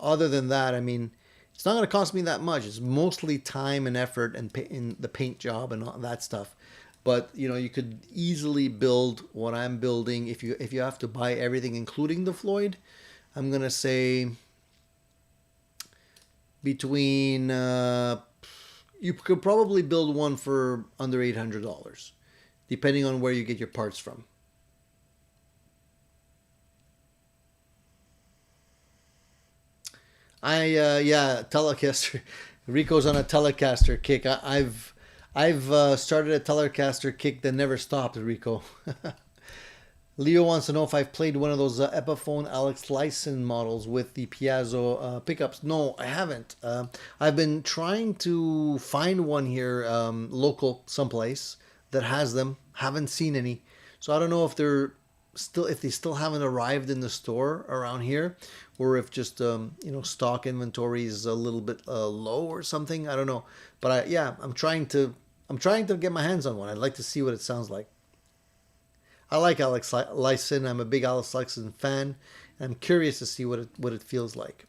other than that, I mean, it's not going to cost me that much. It's mostly time and effort and in the paint job and all that stuff. But you could easily build what I'm building if you have to buy everything, including the Floyd. I'm gonna say between you could probably build one for under $800, depending on where you get your parts from. Yeah, Telecaster. Rico's on a Telecaster kick. I've started a Telecaster kick that never stopped, Rico. Leo wants to know if I've played one of those Epiphone Alex Lyson models with the Piazzo pickups. No, I haven't. I've been trying to find one here, local, someplace that has them. Haven't seen any, so I don't know if they're still, if they still haven't arrived in the store around here, or if just stock inventory is a little bit low or something. I don't know, but I'm trying to get my hands on one. I'd like to see what it sounds like. I like Alex Lifeson. I'm a big Alex Lifeson fan. I'm curious to see what it feels like.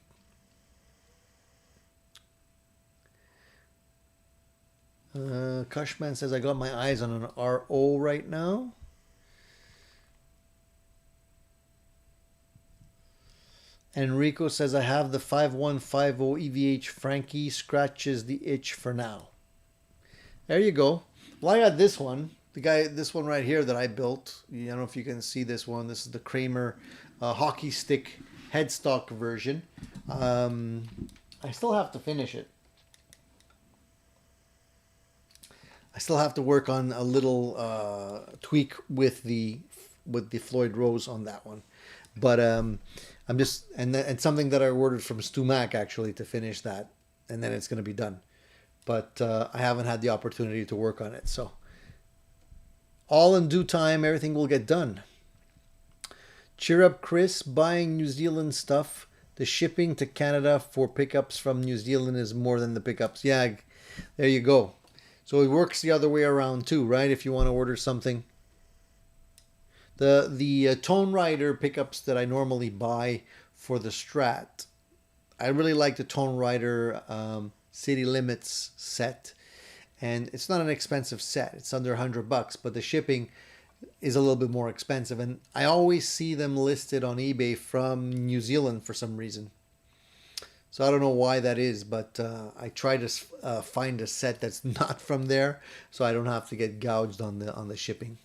Cushman says I got my eyes on an RO right now. Enrico says I have the 5150 EVH Frankie, scratches the itch for now. There you go. Well, I got this one. This one right here that I built. I don't know if you can see this one. This is the Kramer hockey stick headstock version. I still have to finish it. I still have to work on a little tweak with the Floyd Rose on that one, but I'm just and something that I ordered from Stu Mac actually to finish that, and then it's going to be done. But I haven't had the opportunity to work on it, so all in due time, everything will get done. Cheer up, Chris! Buying New Zealand stuff. The shipping to Canada for pickups from New Zealand is more than the pickups. Yeah, there you go. So it works the other way around too, right? If you want to order something. The Tone Rider pickups that I normally buy for the Strat, I really like the Tone Rider City Limits set. And it's not an expensive set. It's under $100, but the shipping is a little bit more expensive. And I always see them listed on eBay from New Zealand for some reason. So I don't know why that is, but I try to find a set that's not from there, so I don't have to get gouged on the shipping.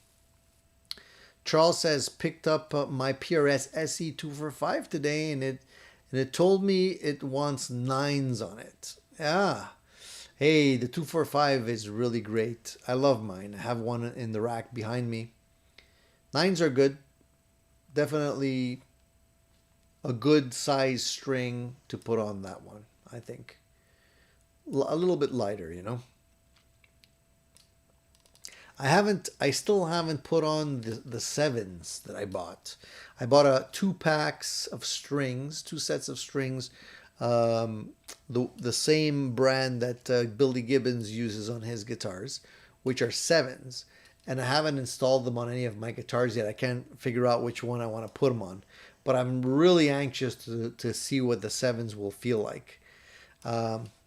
Charles says picked up my PRS SE 245 today, and it told me it wants 9s on it. Yeah. Hey, the 245 is really great. I love mine. I have one in the rack behind me. 9s are good. Definitely a good size string to put on that one, I think. A little bit lighter, I still haven't put on the 7s that I bought. I bought 2 packs of strings, 2 sets of strings, the same brand that Billy Gibbons uses on his guitars, which are 7s. And I haven't installed them on any of my guitars yet. I can't figure out which one I want to put them on. But I'm really anxious to see what the 7s will feel like. And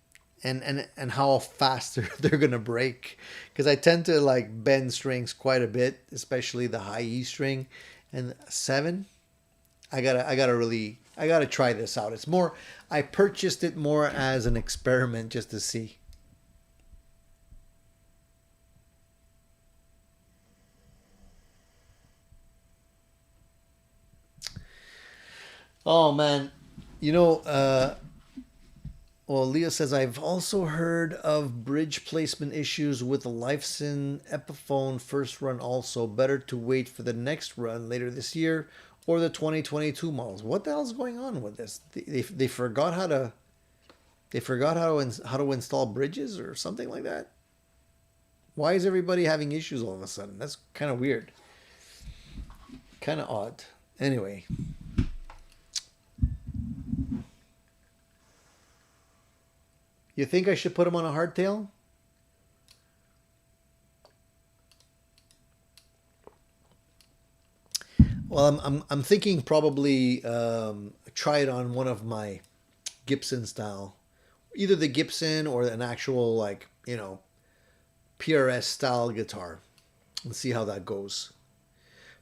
how fast they're going to break. Because I tend to like bend strings quite a bit, especially the high E string. And 7, I gotta try this out. It's more, I purchased it more as an experiment just to see. Oh man, well, Leo says I've also heard of bridge placement issues with the Lifeson Epiphone first run. Also, better to wait for the next run later this year or the 2022 models. What the hell's going on with this? They forgot how to install bridges or something like that. Why is everybody having issues all of a sudden? That's kind of weird. Kind of odd. Anyway. You think I should put him on a hardtail? Well, I'm thinking probably try it on one of my Gibson style, either the Gibson or an actual PRS style guitar, and see how that goes.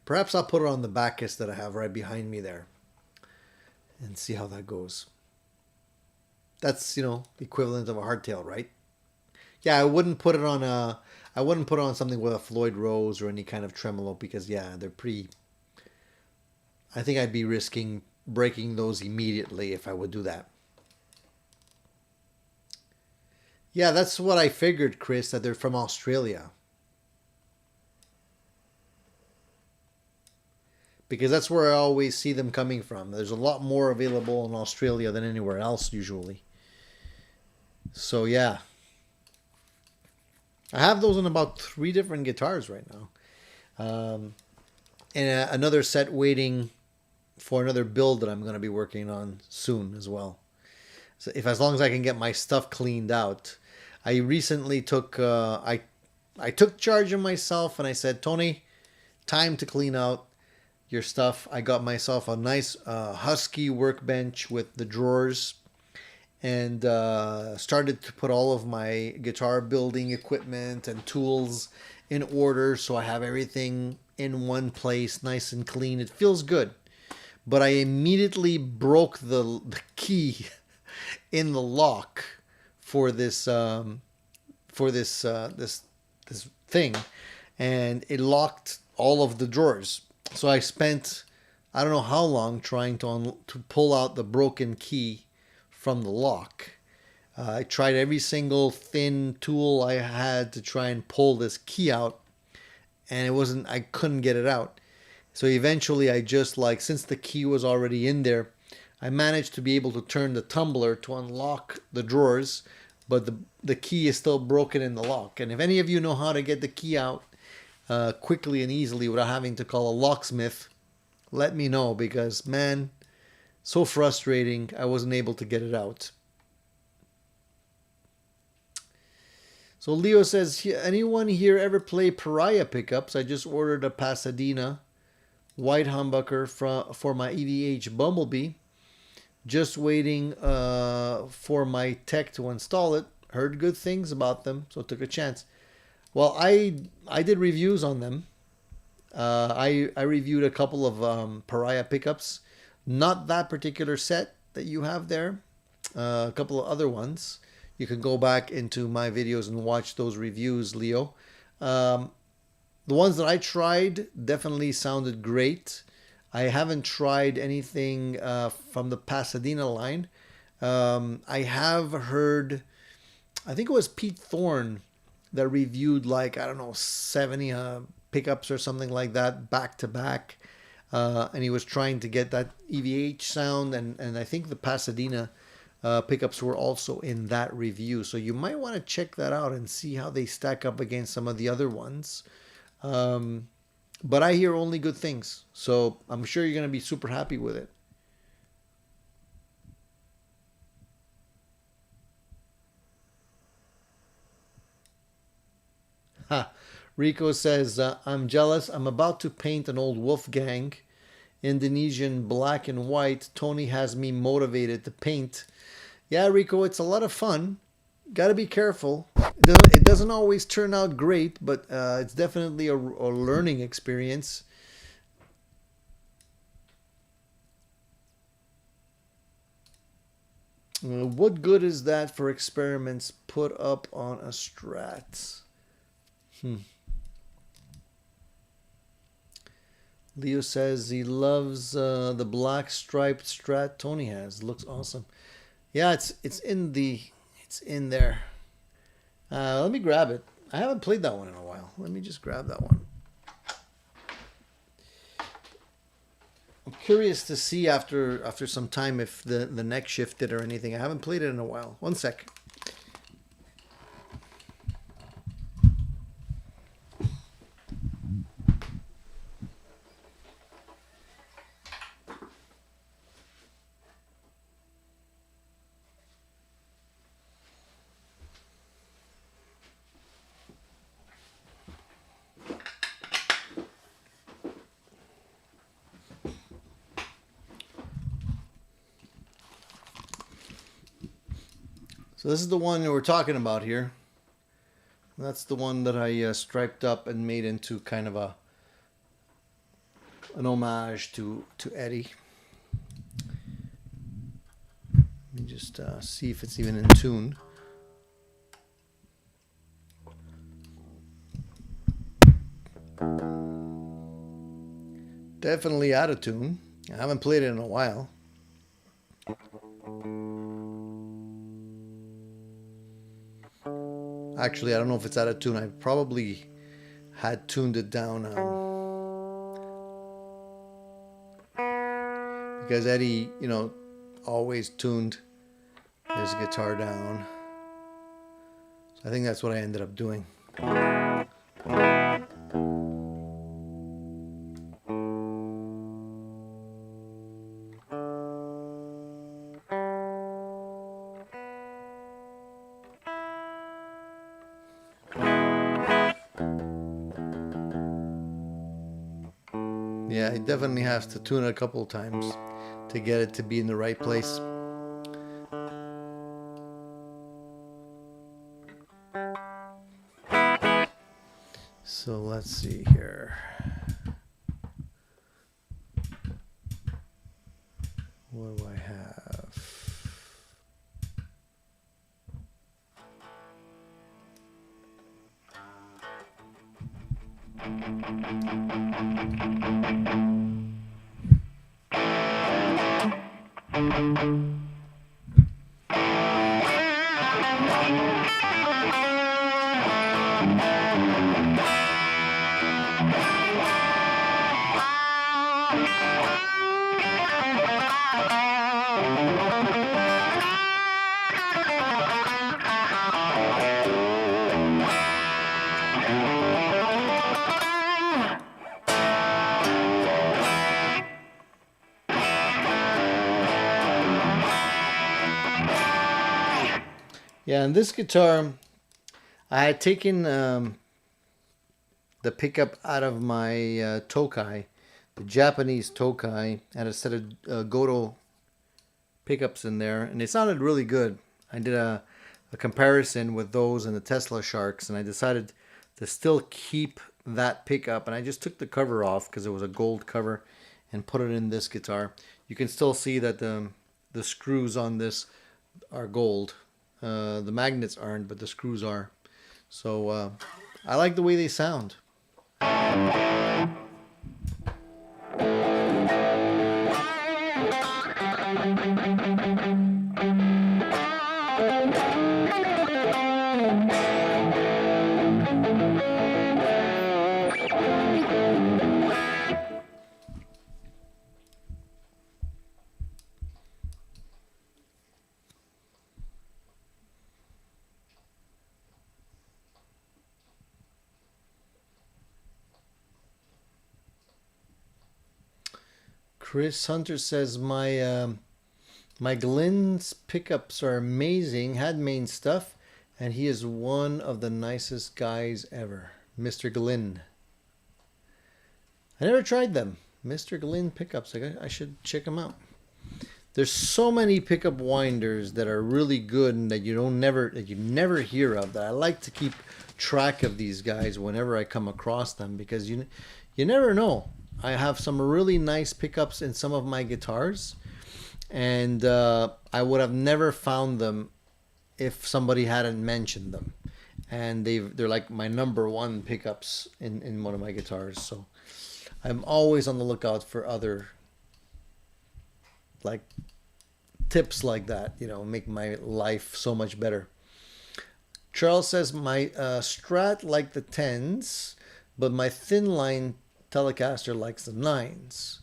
Perhaps I'll put it on the Bacchus that I have right behind me there, and see how that goes. That's the equivalent of a hardtail, right? Yeah, I wouldn't put it on something with a Floyd Rose or any kind of tremolo because they're pretty. I think I'd be risking breaking those immediately if I would do that. Yeah, that's what I figured, Chris, that they're from Australia. Because that's where I always see them coming from. There's a lot more available in Australia than anywhere else usually. So yeah. I have those on about 3 different guitars right now. and another set waiting for another build that I'm going to be working on soon as well. So if as long as I can get my stuff cleaned out. I recently took I took charge of myself and I said, Tony, time to clean out your stuff. I got myself a nice husky workbench with the drawers and started to put all of my guitar building equipment and tools in order so I have everything in one place, nice and clean. It feels good. But I immediately broke the key in the lock for this this thing, and it locked all of the drawers. So I spent I don't know how long trying to pull out the broken key from the lock. I tried every single thin tool I had to try and pull this key out, and I couldn't get it out. So eventually I just since the key was already in there, I managed to be able to turn the tumbler to unlock the drawers, but the key is still broken in the lock. And if any of you know how to get the key out quickly and easily without having to call a locksmith, let me know, because man, so frustrating. I wasn't able to get it out. So Leo says, anyone here ever play Pariah pickups? I just ordered a Pasadena white humbucker for my EVH Bumblebee. Just waiting for my tech to install it. Heard good things about them, so took a chance. Well, I did reviews on them. I reviewed a couple of Pariah pickups. Not that particular set that you have there. A couple of other ones. You can go back into my videos and watch those reviews, Leo. The ones that I tried definitely sounded great. I haven't tried anything from the Pasadena line. I have heard, I think it was Pete Thorne that reviewed I don't know, 70 pickups or something like that back to back. And he was trying to get that EVH sound, and I think the Pasadena pickups were also in that review. So you might want to check that out and see how they stack up against some of the other ones. But I hear only good things, so I'm sure you're going to be super happy with it. Ha! Rico says, I'm jealous. I'm about to paint an old Wolfgang Indonesian black and white. Tony has me motivated to paint. Yeah, Rico, it's a lot of fun. Got to be careful. It doesn't always turn out great, but it's definitely a learning experience. What good is that for experiments put up on a Strat? Leo says he loves the black striped Strat Tony has. Looks awesome. Yeah, it's in there. Let me grab it. I haven't played that one in a while. Let me just grab that one. I'm curious to see after some time if the neck shifted or anything. I haven't played it in a while. One sec. So this is the one that we're talking about here. That's the one that I striped up and made into kind of an homage to Eddie. Let me just see if it's even in tune. Definitely out of tune. I haven't played it in a while. Actually, I don't know if it's out of tune. I probably had tuned it down because Eddie, always tuned his guitar down. So I think that's what I ended up doing. Yeah, it definitely has to tune it a couple of times to get it to be in the right place. So let's see here. What do I have? Yeah, and this guitar, I had taken the pickup out of my Tokai, the Japanese Tokai, had a set of Goto pickups in there, and they sounded really good. I did a comparison with those and the Tesla Sharks, and I decided to still keep that pickup, and I just took the cover off because it was a gold cover and put it in this guitar. You can still see that the screws on this are gold. The magnets aren't, but the screws are. So I like the way they sound. Chris Hunter says my Glenn's pickups are amazing, handmade stuff, and he is one of the nicest guys ever, Mr. Glenn. I never tried them, Mr. Glenn pickups. I should check them out. There's so many pickup winders that are really good and that you never hear of. That I like to keep track of these guys whenever I come across them, because you never know. I have some really nice pickups in some of my guitars, and I would have never found them if somebody hadn't mentioned them. And they're like my number one pickups in one of my guitars. So I'm always on the lookout for other like tips like that, make my life so much better. Charles says my Strat like the 10s, but my thin line Telecaster likes the 9s.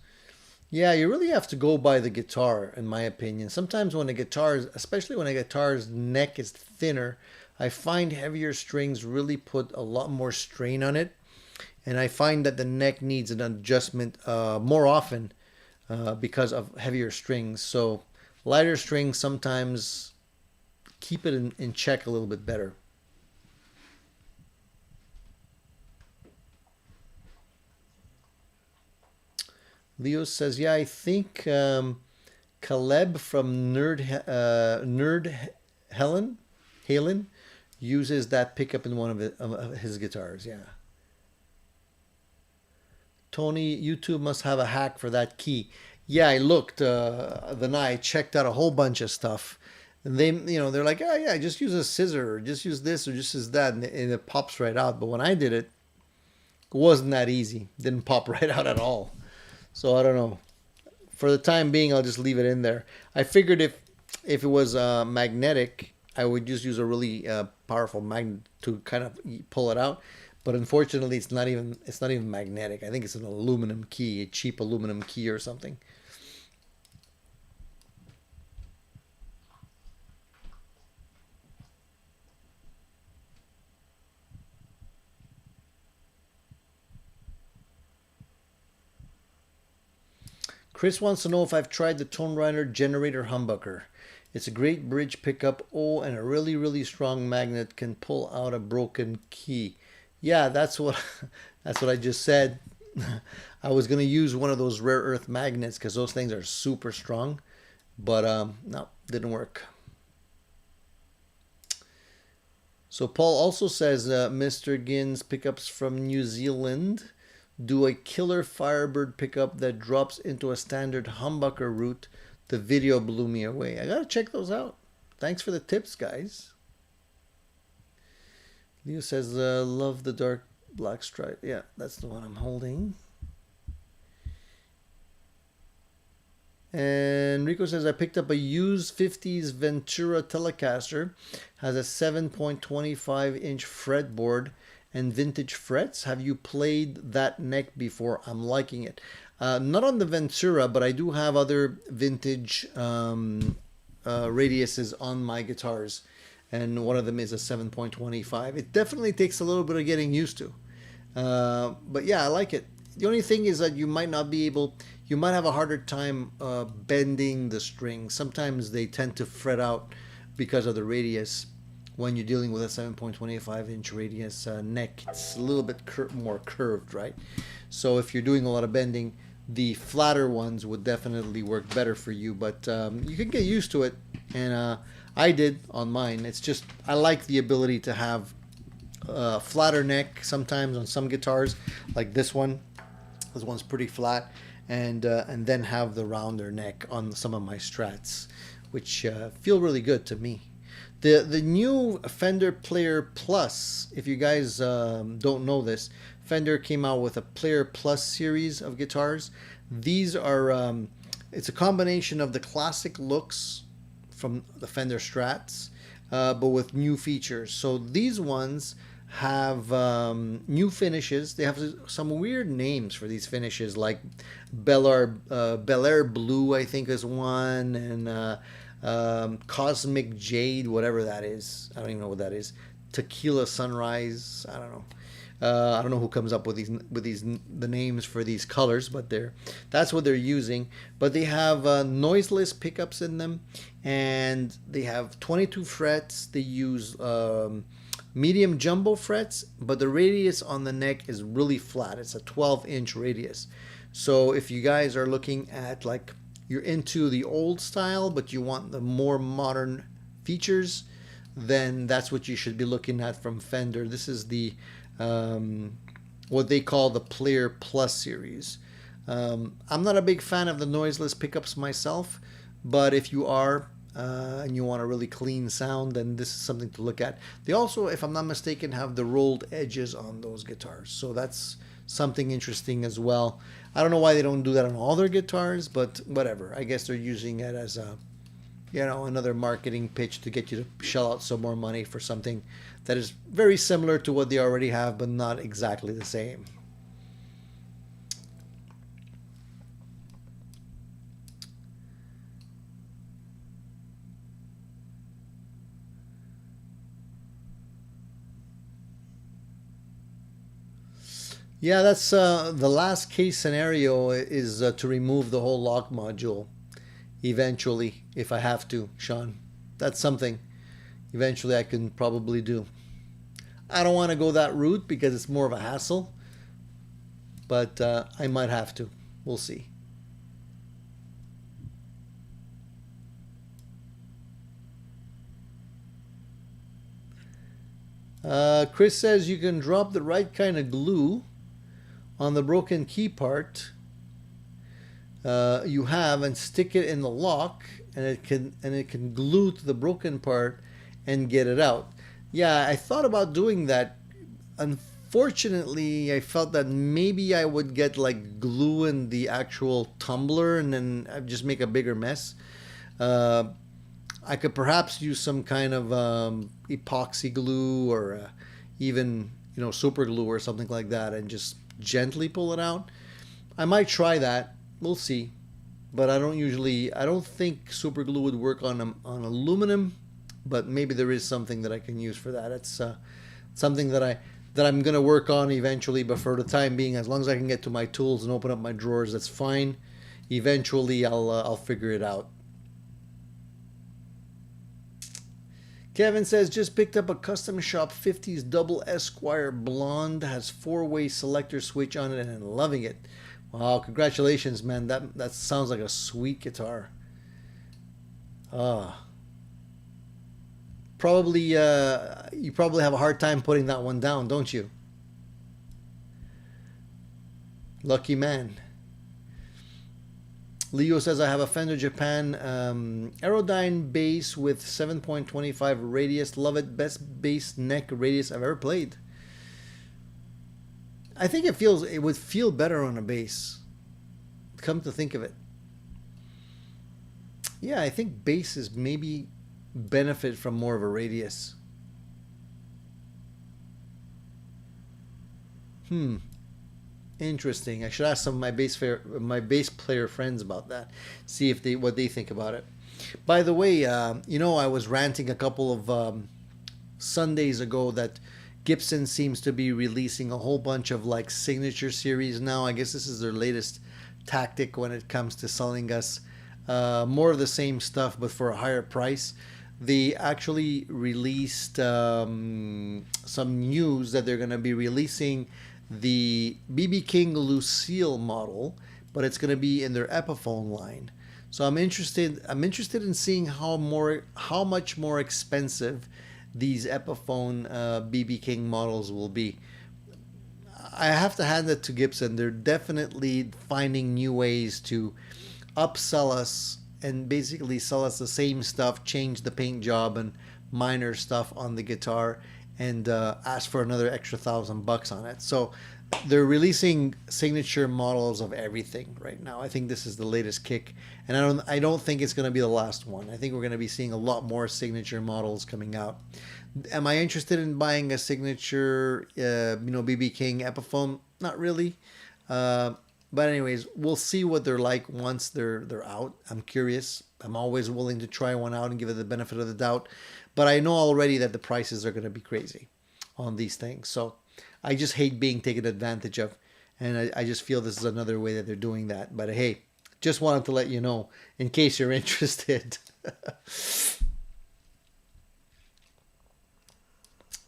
Yeah, you really have to go by the guitar, in my opinion. Sometimes when especially when a guitar's neck is thinner, I find heavier strings really put a lot more strain on it. And I find that the neck needs an adjustment more often because of heavier strings. So lighter strings sometimes keep it in check a little bit better. Leo says, yeah, I think Caleb from Nerd Halen uses that pickup in one of his guitars. Yeah. Tony, YouTube must have a hack for that key. Yeah, I looked the night, I checked out a whole bunch of stuff. And they're like, oh yeah, just use a scissor, or just use this, or just use that, and it pops right out. But when I did it, it wasn't that easy. It didn't pop right out at all. So I don't know. For the time being, I'll just leave it in there. I figured if it was magnetic, I would just use a really powerful magnet to kind of pull it out. But unfortunately, it's not even magnetic. I think it's an aluminum key, a cheap aluminum key or something. Chris wants to know if I've tried the Tone Rider Generator Humbucker. It's a great bridge pickup. Oh, and a really, really strong magnet can pull out a broken key. Yeah, that's what I just said. I was gonna use one of those rare earth magnets because those things are super strong, but no, didn't work. So Paul also says, Mr. Ginn's pickups from New Zealand do a killer Firebird pickup that drops into a standard humbucker route. The video blew me away. I gotta check those out. Thanks for the tips, guys. Leo says, love the dark black stripe. Yeah, that's the one I'm holding. And Rico says, I picked up a used 50s Ventura Telecaster. Has a 7.25 inch fretboard and vintage frets. Have you played that neck before? I'm liking it. Not on the Ventura, but I do have other vintage radiuses on my guitars. And one of them is a 7.25. It definitely takes a little bit of getting used to. But yeah, I like it. The only thing is that you might not be able, you might have a harder time bending the strings. Sometimes they tend to fret out because of the radius when you're dealing with a 7.25 inch radius neck. It's a little bit more curved, right? So if you're doing a lot of bending, the flatter ones would definitely work better for you, but you can get used to it, and I did on mine. It's just, I like the ability to have flatter neck sometimes on some guitars, like this one. This one's pretty flat, and then have the rounder neck on some of my Strats, which feel really good to me. The new Fender Player Plus, if you guys don't know this, Fender came out with a Player Plus series of guitars. These are, it's a combination of the classic looks from the Fender Strats, but with new features. So these ones have new finishes. They have some weird names for these finishes, like Bel Air Blue, I think, is one, and Cosmic Jade, whatever that is. I don't even know what that is. Tequila Sunrise. I don't know. I don't know who comes up with the names for these colors, but that's what they're using. But they have noiseless pickups in them, and they have 22 frets. They use medium jumbo frets, but the radius on the neck is really flat. It's a 12-inch radius. So if you guys are looking at, like, you're into the old style, but you want the more modern features, then that's what you should be looking at from Fender. This is the what they call the Player Plus series. I'm not a big fan of the noiseless pickups myself, but if you are, and you want a really clean sound, then this is something to look at. They also, if I'm not mistaken, have the rolled edges on those guitars, so that's something interesting as well. I don't know why they don't do that on all their guitars, but whatever. I guess they're using it as a, another marketing pitch to get you to shell out some more money for something that is very similar to what they already have, but not exactly the same. Yeah, that's the last case scenario is to remove the whole lock module eventually, if I have to, Sean. That's something eventually I can probably do. I don't want to go that route because it's more of a hassle, but I might have to. We'll see. Chris says you can drop the right kind of glue on the broken key part you have and stick it in the lock, and it can glue to the broken part and get it out. Yeah, I thought about doing that. Unfortunately, I felt that maybe I would get like glue in the actual tumbler and then I'd just make a bigger mess. I could perhaps use some kind of epoxy glue or even super glue or something like that and just gently pull it out. I might try that. We'll see. But I don't think super glue would work on aluminum, but maybe there is something that I can use for that. It's something that I'm going to work on eventually, but for the time being, as long as I can get to my tools and open up my drawers, that's fine. Eventually I'll figure it out. Kevin says, just picked up a custom shop 50s double Esquire blonde, has four-way selector switch on it and loving it. Wow, congratulations, man. That sounds like a sweet guitar. Ah, probably you probably have a hard time putting that one down, don't you? Lucky man. Leo says, I have a Fender Japan Aerodyne bass with 7.25 radius. Love it. Best bass neck radius I've ever played. I think it would feel better on a bass. Come to think of it. Yeah, I think basses maybe benefit from more of a radius. Hmm. Interesting. I should ask some of my bass player friends about that. See if they what they think about it. By the way, I was ranting a couple of Sundays ago that Gibson seems to be releasing a whole bunch of like signature series now. I guess this is their latest tactic when it comes to selling us more of the same stuff but for a higher price. They actually released some news that they're going to be releasing the BB King Lucille model, but it's going to be in their Epiphone line. So I'm interested. I'm interested in seeing how much more expensive these Epiphone BB King models will be. I have to hand it to Gibson. They're definitely finding new ways to upsell us and basically sell us the same stuff, change the paint job and minor stuff on the guitar, and ask for another extra $1,000 on it. So they're releasing signature models of everything right now. I think this is the latest kick, and I don't think it's going to be the last one. I think we're going to be seeing a lot more signature models coming out. Am I interested in buying a signature, BB King Epiphone? Not really. But anyways, we'll see what they're like once they're out. I'm curious. I'm always willing to try one out and give it the benefit of the doubt. But I know already that the prices are going to be crazy on these things. So I just hate being taken advantage of. And I just feel this is another way that they're doing that. But hey, just wanted to let you know in case you're interested.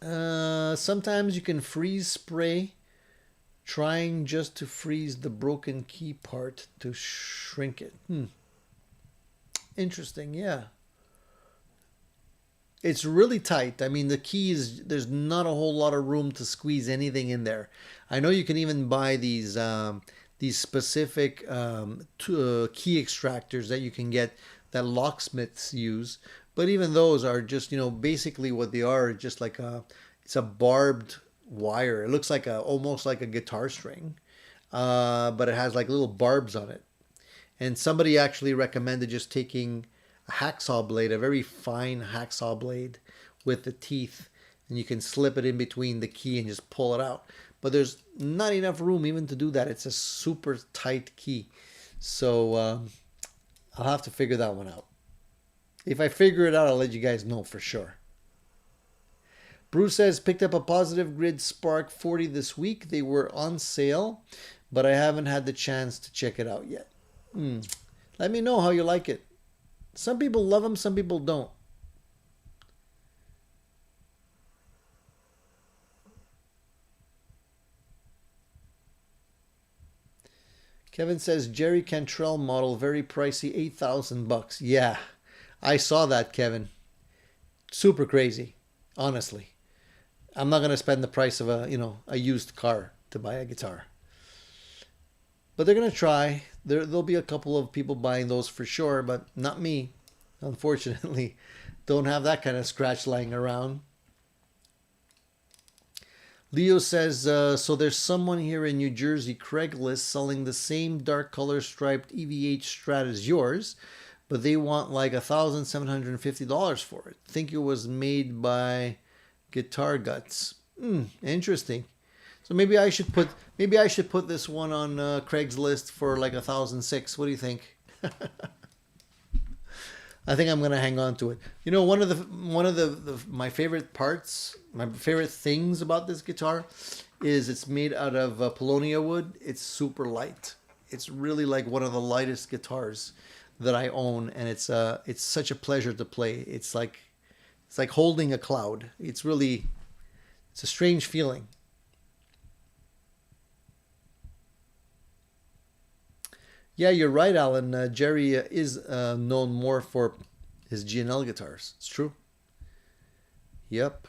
Sometimes you can freeze spray, trying just to freeze the broken key part to shrink it. Interesting, yeah. It's really tight. I mean, the keys, there's not a whole lot of room to squeeze anything in there. I know you can even buy these specific key extractors that you can get that locksmiths use, but even those are just, basically what they are, just like it's a barbed wire. It looks like almost like a guitar string, but it has like little barbs on it. And somebody actually recommended just taking a hacksaw blade, a very fine hacksaw blade with the teeth, and you can slip it in between the key and just pull it out. But there's not enough room even to do that. It's a super tight key. So I'll have to figure that one out. If I figure it out, I'll let you guys know for sure. Bruce says, picked up a Positive Grid Spark 40 this week. They were on sale, but I haven't had the chance to check it out yet. Let me know how you like it. Some people love them, some people don't. Kevin says, Jerry Cantrell model, very pricey, $8,000. Yeah, I saw that, Kevin. Super crazy, honestly. I'm not going to spend the price of a used car to buy a guitar. But they're going to try. There'll be a couple of people buying those for sure, but not me. Unfortunately, don't have that kind of scratch lying around. Leo says, so there's someone here in New Jersey, Craigslist, selling the same dark color striped EVH Strat as yours, but they want like $1,750 for it. Think it was made by Guitar Guts. Interesting. So maybe I should put this one on Craigslist for like $1,600. What do you think? I think I'm gonna hang on to it. One of my favorite parts, my favorite things about this guitar, is it's made out of Paulownia wood. It's super light. It's really like one of the lightest guitars that I own, and it's such a pleasure to play. It's like It's like holding a cloud. It's a strange feeling. Yeah, you're right, Alan. Jerry is known more for his G&L guitars. It's true. Yep.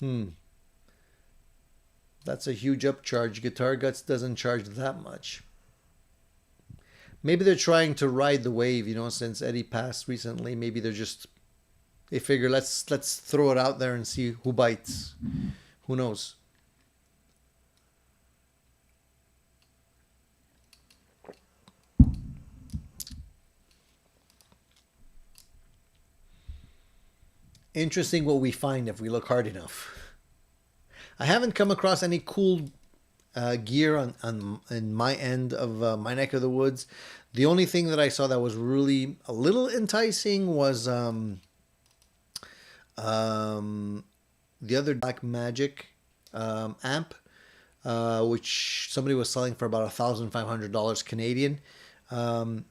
Hmm. That's a huge upcharge. Guitar Guts doesn't charge that much. Maybe they're trying to ride the wave, since Eddie passed recently. Maybe they figure let's throw it out there and see who bites. Who knows? Interesting what we find if we look hard enough. I haven't come across any cool gear on in my end of my neck of the woods. The only thing that I saw that was really a little enticing was um, the other Black Magic amp, which somebody was selling for about $1,500 Canadian. Um,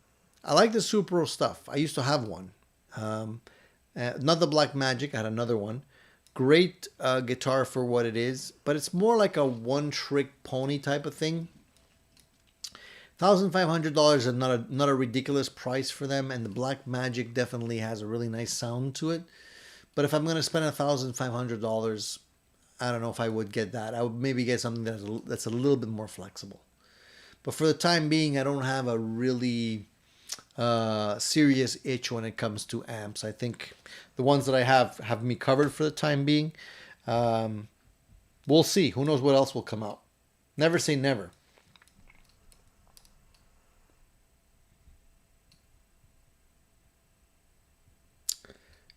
I like the Supro stuff. I used to have one. Um, not the Black Magic. I had another one. Great guitar for what it is, but it's more like a one-trick pony type of thing. $1,500 is not a ridiculous price for them, and the Black Magic definitely has a really nice sound to it. But if I'm going to spend $1,500, I don't know if I would get that. I would maybe get something that's a little bit more flexible. But for the time being, I don't have a really serious itch when it comes to amps. I think the ones that I have me covered for the time being. Um, we'll see. Who knows what else will come out? Never say never.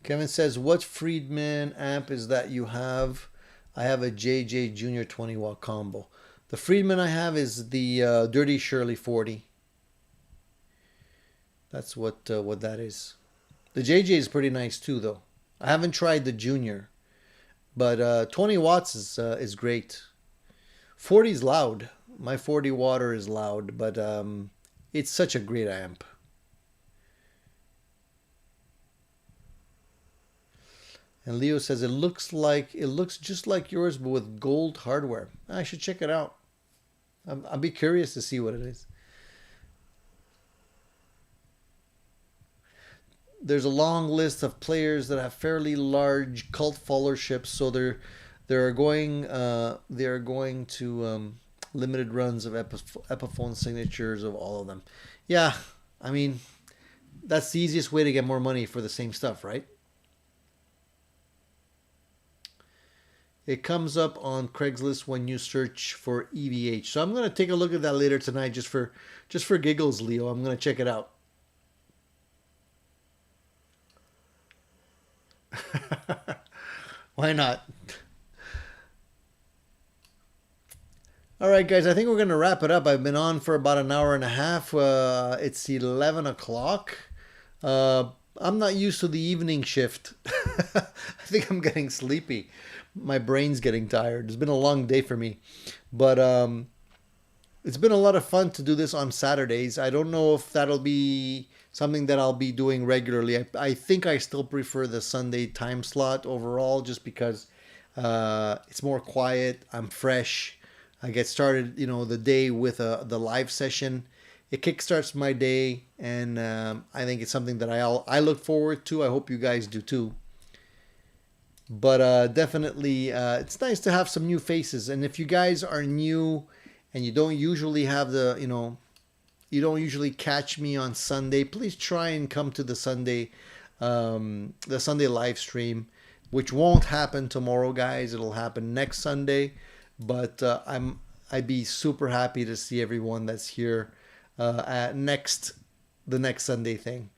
Kevin says, "What Friedman amp is that you have?" I have a JJ Junior 20 watt combo. The Friedman I have is the Dirty Shirley 40. That's what that is. The JJ is pretty nice too, though. I haven't tried the Junior, but 20 watts is great. 40 is loud. My 40 water is loud, but it's such a great amp. And Leo says it looks just like yours, but with gold hardware. I should check it out. I'll be curious to see what it is. There's a long list of players that have fairly large cult followerships, so they're going to limited runs of Epiphone signatures of all of them. Yeah, I mean that's the easiest way to get more money for the same stuff, right? It comes up on Craigslist when you search for EVH. So I'm gonna take a look at that later tonight, just for giggles, Leo. I'm gonna check it out. Why not? All right, guys. I think we're gonna wrap it up. I've been on for about an hour and a half. It's 11 o'clock. I'm not used to the evening shift. I think I'm getting sleepy. My brain's getting tired. It's been a long day for me, but it's been a lot of fun to do this on Saturdays. I don't know if that'll be something that I'll be doing regularly. I think I still prefer the Sunday time slot overall, just because it's more quiet. I'm fresh. I get started, the day with the live session. It kickstarts my day, and I think it's something that I look forward to. I hope you guys do too. But definitely, it's nice to have some new faces. And if you guys are new and you don't usually have you don't usually catch me on Sunday, please try and come to the Sunday live stream, which won't happen tomorrow, guys. It'll happen next Sunday. But I'd be super happy to see everyone that's here at the next Sunday thing.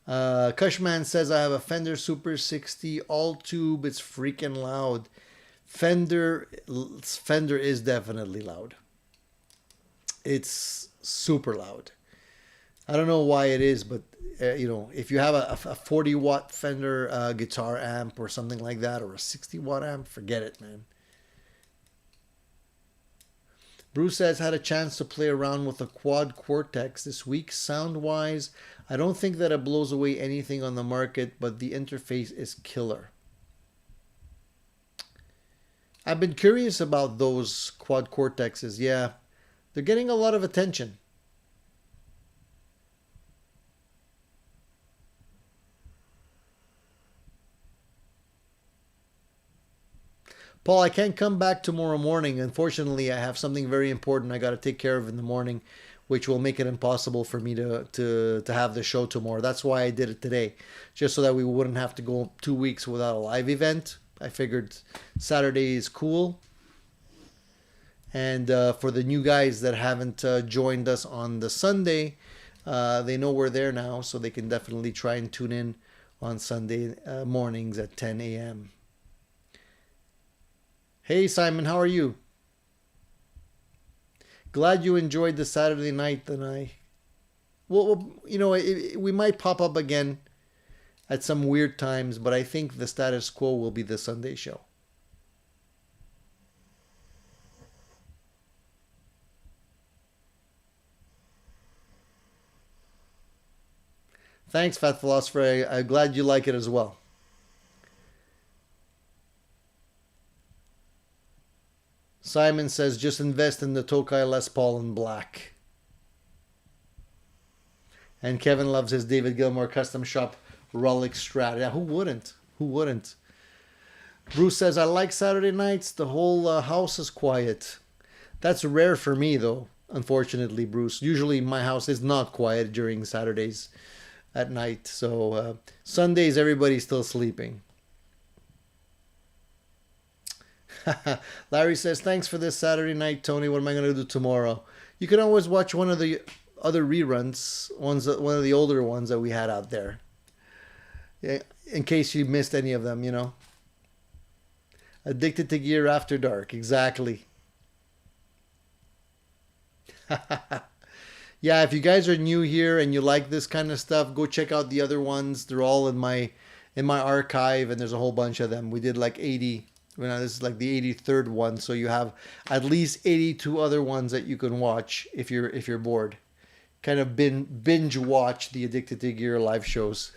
Cushman says, I have a Fender Super 60 all tube. It's freaking loud. Fender is definitely loud. It's super loud. I don't know why it is, but if you have a 40 watt Fender guitar amp or something like that, or a 60 watt amp, forget it, man. Bruce says, had a chance to play around with the quad cortex this week. Sound wise, I don't think that it blows away anything on the market, but the interface is killer. I've been curious about those quad cortexes. Yeah, they're getting a lot of attention. Paul, I can't come back tomorrow morning. Unfortunately, I have something very important I got to take care of in the morning, which will make it impossible for me to have the show tomorrow. That's why I did it today, just so that we wouldn't have to go 2 weeks without a live event. I figured Saturday is cool. And for the new guys that haven't joined us on the Sunday, they know we're there now, so they can definitely try and tune in on Sunday mornings at 10 a.m. Hey Simon, how are you? Glad you enjoyed the Saturday night. And well, we might pop up again at some weird times, but I think the status quo will be the Sunday show. Thanks, Fat Philosopher. I'm glad you like it as well. Simon says, just invest in the Tokai Les Paul in black. And Kevin loves his David Gilmour custom shop Rolex Strat. Yeah, who wouldn't? Who wouldn't? Bruce says, I like Saturday nights. The whole house is quiet. That's rare for me, though, unfortunately, Bruce. Usually my house is not quiet during Saturdays at night. So Sundays, everybody's still sleeping. Larry says, thanks for this Saturday night, Tony. What am I going to do tomorrow? You can always watch one of the other reruns, one of the older ones that we had out there. Yeah, in case you missed any of them, Addicted to Gear After Dark. Exactly. Yeah, if you guys are new here and you like this kind of stuff, go check out the other ones. They're all in my archive, and there's a whole bunch of them. We did like 80. This is like the 83rd one, so you have at least 82 other ones that you can watch if you're bored. Kind of binge watch the Addicted to Gear live shows.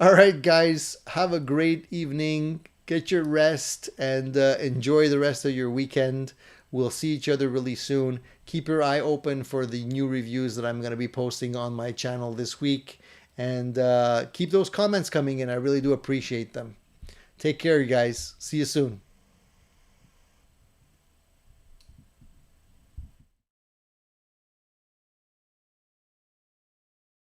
All right, guys, have a great evening. Get your rest and enjoy the rest of your weekend. We'll see each other really soon. Keep your eye open for the new reviews that I'm going to be posting on my channel this week. And keep those comments coming in. I really do appreciate them. Take care, you guys. See you soon.